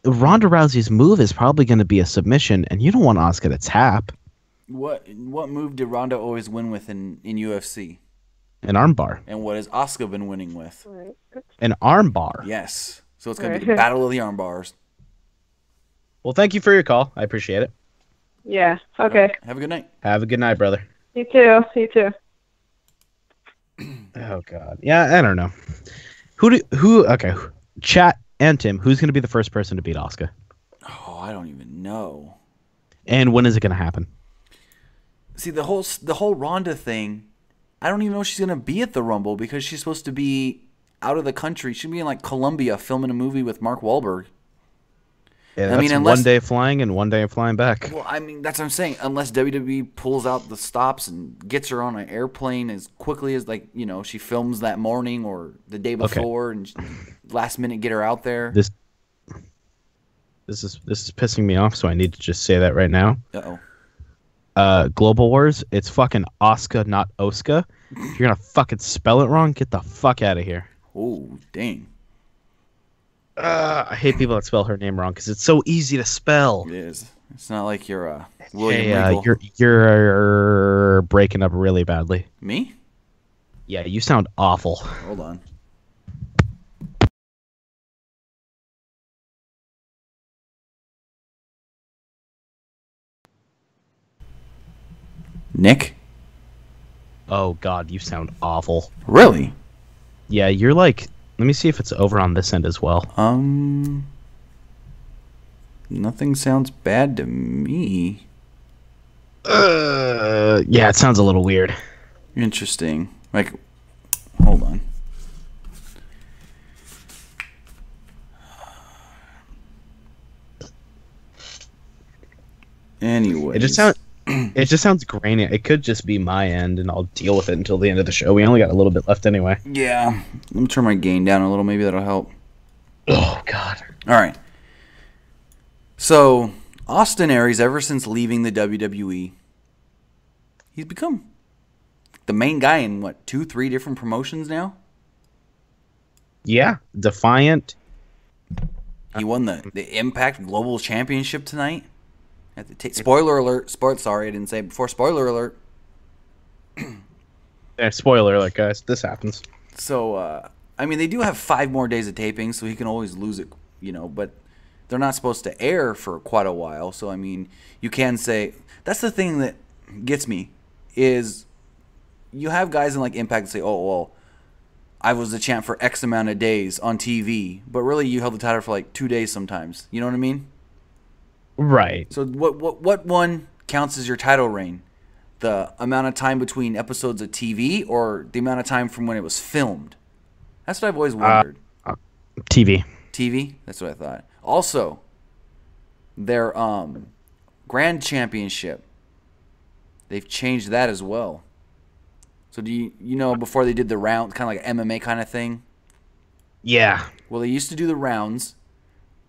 Ronda Rousey's move is probably going to be a submission, and you don't want Asuka to tap. What move did Ronda always win with in UFC? An armbar. And what has Asuka been winning with? An armbar. Yes. So it's going to be the battle of the arm bars. Well, thank you for your call. I appreciate it. Yeah. Okay. Have a good night. Have a good night, brother. You too. You too. Oh God. Yeah, I don't know. Okay. Chat and Tim, who's going to be the first person to beat Asuka? Oh, I don't even know. And when is it going to happen? See, the whole Ronda thing, I don't even know if she's going to be at the Rumble because she's supposed to be out of the country. She'd be in like Colombia filming a movie with Mark Wahlberg. Yeah, that's one day flying and one day flying back. Well, I mean, that's what I'm saying. Unless WWE pulls out the stops and gets her on an airplane as quickly as, like, you know, she films that morning or the day before and last minute get her out there. This is pissing me off, so I need to just say that right now. Global Wars, it's fucking Asuka, not Oska. If you're gonna fucking spell it wrong, get the fuck out of here. Oh, dang. I hate people that spell her name wrong because it's so easy to spell. It is. It's not like you're William Regal. You're breaking up really badly. Me? Yeah, you sound awful. Hold on. Nick? Oh God, you sound awful. Really? Yeah, you're like... Let me see if it's over on this end as well. Nothing sounds bad to me. Yeah, it sounds a little weird. Interesting. Like, hold on. Anyway, it just sounds grainy. It could just be my end, and I'll deal with it until the end of the show. We only got a little bit left anyway. Yeah, let me turn my gain down a little. Maybe that'll help. Oh God! All right. So Austin Aries, ever since leaving the WWE, he's become the main guy in what 2-3 different promotions now. Yeah, Defiant. He won the Impact Global Championship tonight. Spoiler alert! Sorry, I didn't say it before. Spoiler alert! Yeah, spoiler alert, guys. This happens. So, I mean, they do have 5 more days of taping, so he can always lose it, you know. But they're not supposed to air for quite a while. So, I mean, you can say that's the thing that gets me is you have guys in like Impact that say, "Oh, well, I was the champ for X amount of days on TV," but really you held the title for like 2 days sometimes. You know what I mean? Right. So what one counts as your title reign? The amount of time between episodes of TV or the amount of time from when it was filmed? That's what I've always wondered. TV. TV? That's what I thought. Also, their Grand Championship, they've changed that as well. So do you know before they did the round, kind of like an MMA kind of thing? Yeah. Well, they used to do the rounds,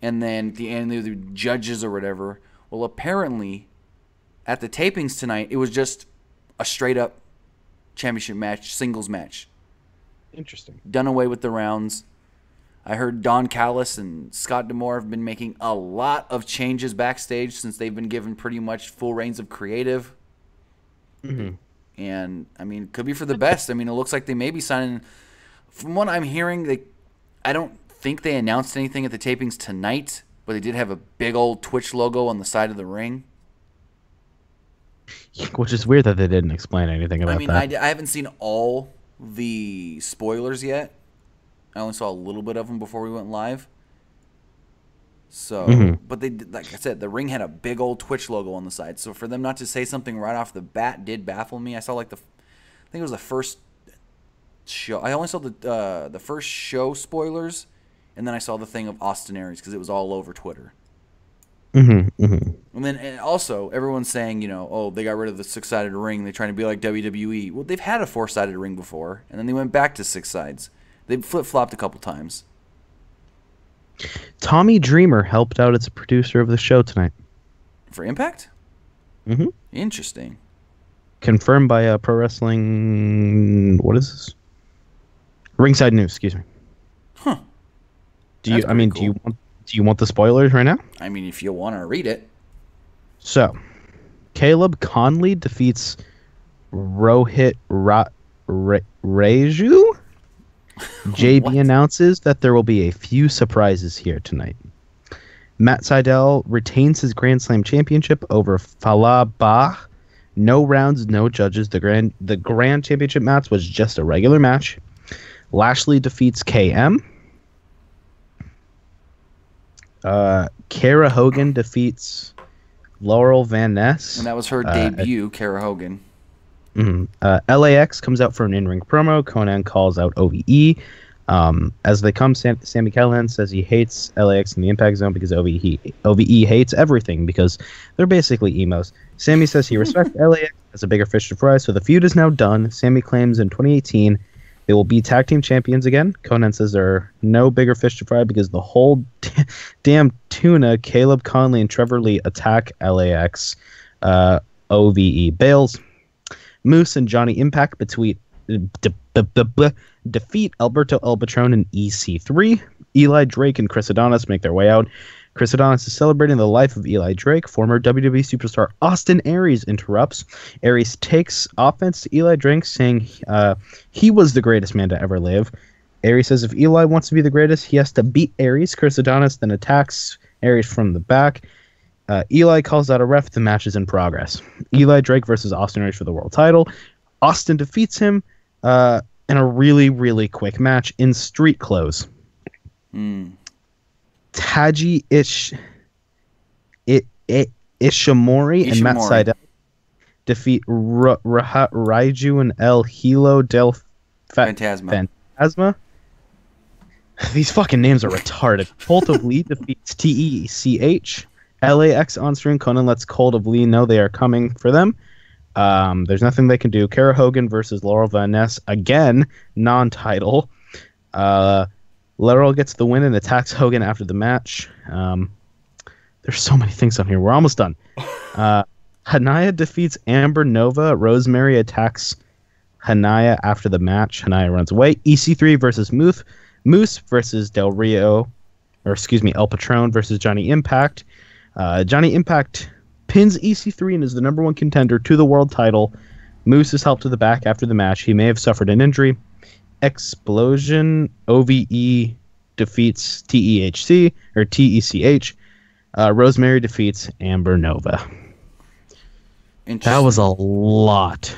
and then at the end, they were the judges or whatever. Well, apparently, at the tapings tonight, it was just a straight-up championship match, singles match. Interesting. Done away with the rounds. I heard Don Callis and Scott D'Amore have been making a lot of changes backstage since they've been given pretty much full reins of creative. Mm-hmm. And, I mean, it could be for the best. I mean, it looks like they may be signing. From what I'm hearing, I don't think they announced anything at the tapings tonight, but they did have a big old Twitch logo on the side of the ring. Which is weird that they didn't explain anything about that. I haven't seen all the spoilers yet. I only saw a little bit of them before we went live. So, but they did, like I said, the ring had a big old Twitch logo on the side. So for them not to say something right off the bat did baffle me. I saw I think it was the first show. I only saw the first show spoilers, and then I saw the thing of Austin Aries because it was all over Twitter. Mm-hmm, mm-hmm. And also everyone's saying, you know, oh, they got rid of the 6-sided ring. They're trying to be like WWE. Well, they've had a 4-sided ring before, and then they went back to 6 sides. They flip-flopped a couple times. Tommy Dreamer helped out as a producer of the show tonight. For Impact? Mm-hmm. Interesting. Confirmed by Pro Wrestling. What is this? Ringside News. Excuse me. Huh. Do you want the spoilers right now? I mean, if you want to read it. So, Caleb Conley defeats Rohit Raju. JB announces that there will be a few surprises here tonight. Matt Sydal retains his Grand Slam championship over Fallah Bah. No rounds, no judges. The Grand Championship match was just a regular match. Lashley defeats KM. Kara Hogan defeats Laurel Van Ness. And that was her debut, Kara Hogan. LAX comes out for an in-ring promo. Conan calls out OVE. As they come, Sami Callihan says he hates LAX in the Impact Zone because OVE hates everything because they're basically emos. Sami says he respects LAX as a bigger fish to fry, so the feud is now done. Sami claims in 2018 they will be tag team champions again. Conan says there are no bigger fish to fry because the whole damn tuna, Caleb Conley and Trevor Lee attack LAX. OVE bails. Moose and Johnny Impact defeat Alberto El Patron and EC3. Eli Drake and Chris Adonis make their way out. Chris Adonis is celebrating the life of Eli Drake. Former WWE superstar Austin Aries interrupts. Aries takes offense to Eli Drake, saying he was the greatest man to ever live. Aries says if Eli wants to be the greatest, he has to beat Aries. Chris Adonis then attacks Aries from the back. Eli calls out a ref. The match is in progress. Eli Drake versus Austin Aries for the world title. Austin defeats him in a really, really quick match in street clothes. Taji Ishimori and Matt Sydal defeat Raiju and El Hilo del Fantasma. These fucking names are retarded. Cult of Lee defeats TECH. LAX on screen. Conan lets Cult of Lee know they are coming for them. There's nothing they can do. Kara Hogan versus Laurel Van Ness. Again, non-title. Laurel gets the win and attacks Hogan after the match. There's so many things on here. We're almost done. Hanaya defeats Amber Nova. Rosemary attacks Hanaya after the match. Hanaya runs away. EC3 versus Moose versus El Patron versus Johnny Impact. Johnny Impact pins EC3 and is the number one contender to the world title. Moose is helped to the back after the match. He may have suffered an injury. Explosion OVE defeats TECH. Rosemary defeats Amber Nova. That was a lot.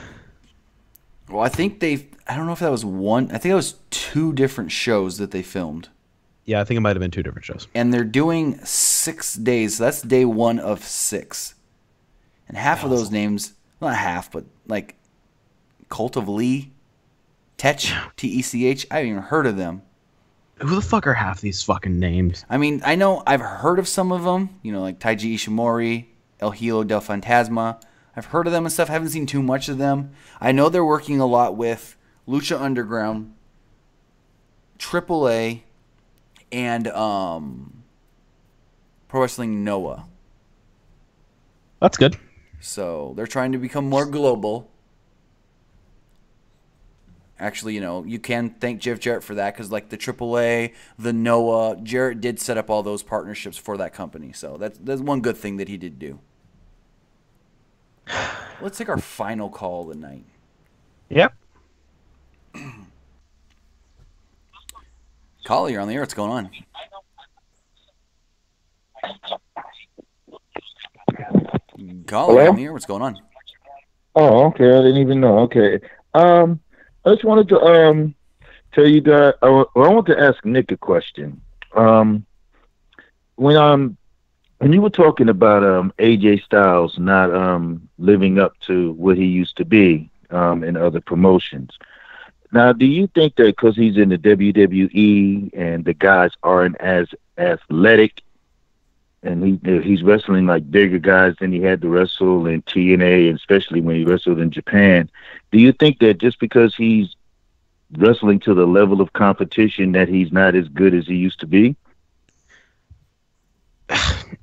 Well, I don't know if that was one. I think that was 2 different shows that they filmed. Yeah, I think it might have been 2 different shows. And they're doing 6 days. So that's day 1 of 6. And half of those names, not half, but like Cult of Lee, TECH, TECH, I haven't even heard of them. Who the fuck are half these fucking names? I mean, I know I've heard of some of them, like Taiji Ishimori, El Hilo del Fantasma. I've heard of them and stuff. I haven't seen too much of them. I know they're working a lot with Lucha Underground, AAA, and Pro Wrestling Noah. That's good. So they're trying to become more global. Actually, you can thank Jeff Jarrett for that because, like, the AAA, the Noah, Jarrett did set up all those partnerships for that company. So that's one good thing that he did do. Let's take our final call of the night. Yep. Collie, you're on the air. What's going on? Collie, you're on the air. What's going on? Oh, okay. I didn't even know. Okay. I just wanted to tell you that I want to ask Nick a question. When you were talking about AJ Styles not living up to what he used to be in other promotions, now do you think that because he's in the WWE and the guys aren't as athletic and he's wrestling like bigger guys than he had to wrestle in TNA, and especially when he wrestled in Japan, do you think that just because he's wrestling to the level of competition that he's not as good as he used to be?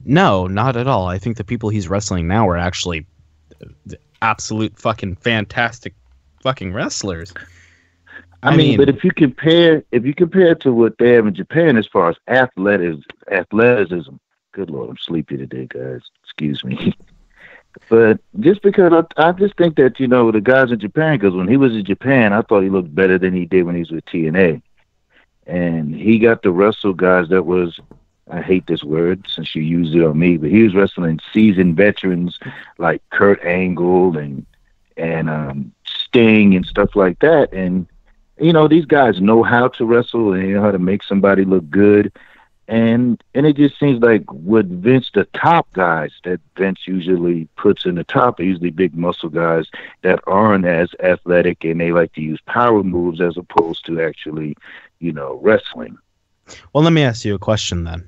No, not at all. I think the people he's wrestling now are actually absolute fucking fantastic fucking wrestlers. I mean, but if you compare it to what they have in Japan as far as athleticism, good Lord, I'm sleepy today, guys. Excuse me. But just because I just think that, the guys in Japan, because when he was in Japan, I thought he looked better than he did when he was with TNA. And he got to wrestle guys that was, I hate this word since you used it on me, but he was wrestling seasoned veterans like Kurt Angle and Sting and stuff like that. And, these guys know how to wrestle and they know how to make somebody look good. And it just seems like what Vince, the top guys that Vince usually puts in the top are usually big muscle guys that aren't as athletic, and they like to use power moves as opposed to actually, wrestling. Well, let me ask you a question then.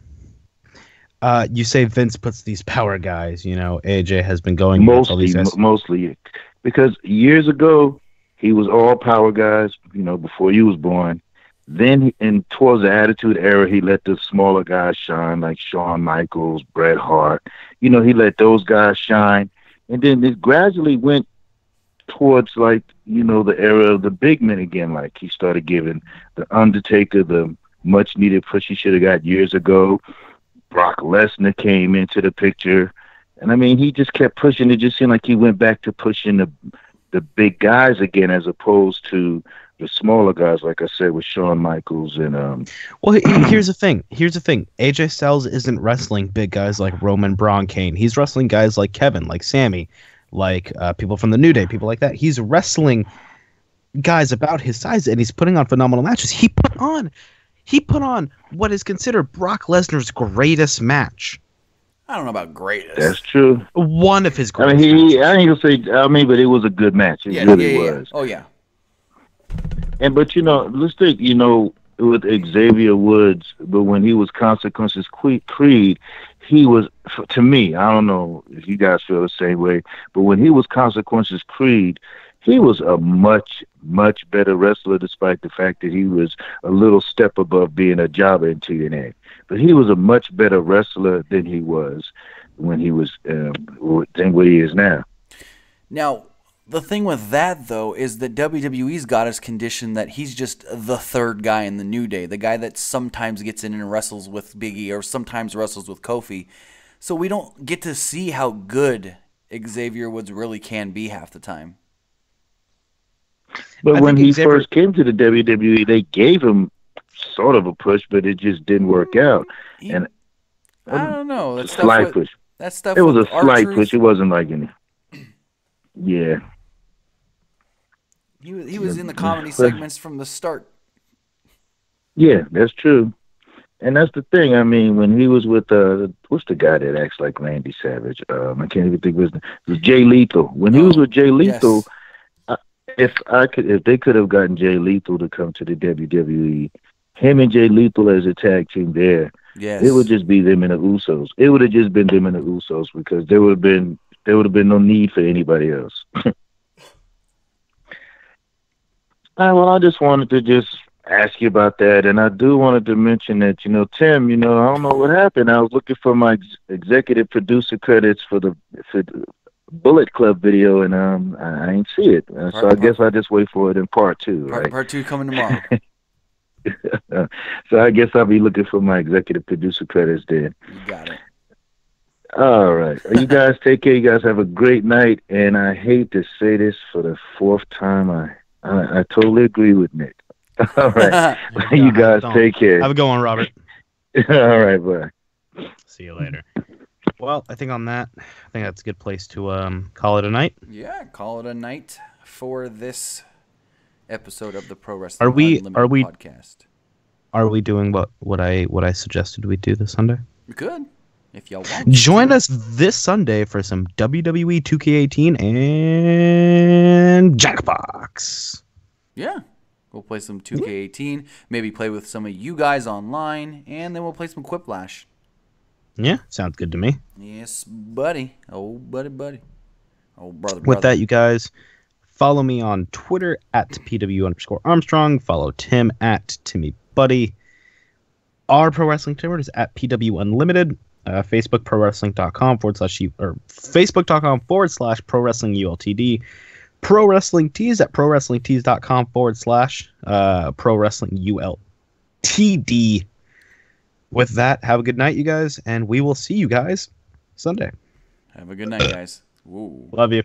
You say Vince puts these power guys, AJ has been going against all these guys. Mostly, because years ago, he was all power guys, before you was born. Then, towards the Attitude Era, he let the smaller guys shine, like Shawn Michaels, Bret Hart. He let those guys shine. And then it gradually went towards, the era of the big men again. Like, he started giving The Undertaker the much-needed push he should have got years ago. Brock Lesnar came into the picture. And, I mean, he just kept pushing. It just seemed like he went back to pushing the big guys again as opposed to the smaller guys, like I said, with Shawn Michaels and Well, here's the thing. AJ Styles isn't wrestling big guys like Roman, Braun, Kane. He's wrestling guys like Kevin, like Sammy, like people from the New Day, people like that. He's wrestling guys about his size, and he's putting on phenomenal matches. He put on what is considered Brock Lesnar's greatest match. I don't know about greatest. That's true. One of his greatest matches. I ain't gonna say. But it was a good match. It really was. Oh yeah. And but let's think, with Xavier Woods, but when he was Consequences Creed, he was, to me, I don't know if you guys feel the same way, but when he was Consequences Creed, he was a much, much better wrestler, despite the fact that he was a little step above being a jobber in TNA. But he was a much better wrestler than he was when he was, than what he is now. Now, the thing with that, though, is that WWE's got his condition that he's just the third guy in the New Day, the guy that sometimes gets in and wrestles with Big E or sometimes wrestles with Kofi. So we don't get to see how good Xavier Woods really can be half the time. But when he first came to the WWE, they gave him sort of a push, but it just didn't work out. I don't know. It was a slight push. It wasn't like any. Yeah. He was in the comedy segments from the start. Yeah, that's true. And that's the thing. I mean, when he was with what's the guy that acts like Randy Savage? I can't even think of his name. It was Jay Lethal. When he was with Jay Lethal, yes. If they could have gotten Jay Lethal to come to the WWE, him and Jay Lethal as a tag team there, yes, it would just be them and the Usos. It would have just been them and the Usos because there would have been no need for anybody else. Well, I just wanted to just ask you about that, and I do wanted to mention that, Tim, I don't know what happened. I was looking for my executive producer credits for the Bullet Club video, and I ain't see it. So I guess I just wait for it in part 2, right? Part 2 coming tomorrow. So I guess I'll be looking for my executive producer credits then. You got it. All right. You guys take care. You guys have a great night, and I hate to say this for the 4th time. I totally agree with Nick. All right. You guys take care. Have a good one, Robert. All right, bye. See you later. Well, I think that's a good place to call it a night. Yeah, call it a night for this episode of the Pro Wrestling Unlimited podcast. Are we doing what I suggested we do this Sunday? We could, if y'all want. Join us this Sunday for some WWE 2K18 and Jackbox. Yeah. We'll play some 2K18, maybe play with some of you guys online, and then we'll play some Quiplash. Yeah, sounds good to me. Yes, buddy. Oh, buddy. Oh, brother. With that, you guys, follow me on Twitter at PW_Armstrong. Follow Tim at TimmyBuddy. Our pro wrestling Twitter is at PWUnlimited. Facebook, Facebook.com/pro wrestling ULTD. Pro Wrestling Tees at prowrestlingtees.com/pro wrestling ULTD. With that, have a good night, you guys, and we will see you guys Sunday. Have a good night, guys. Woo. Love you.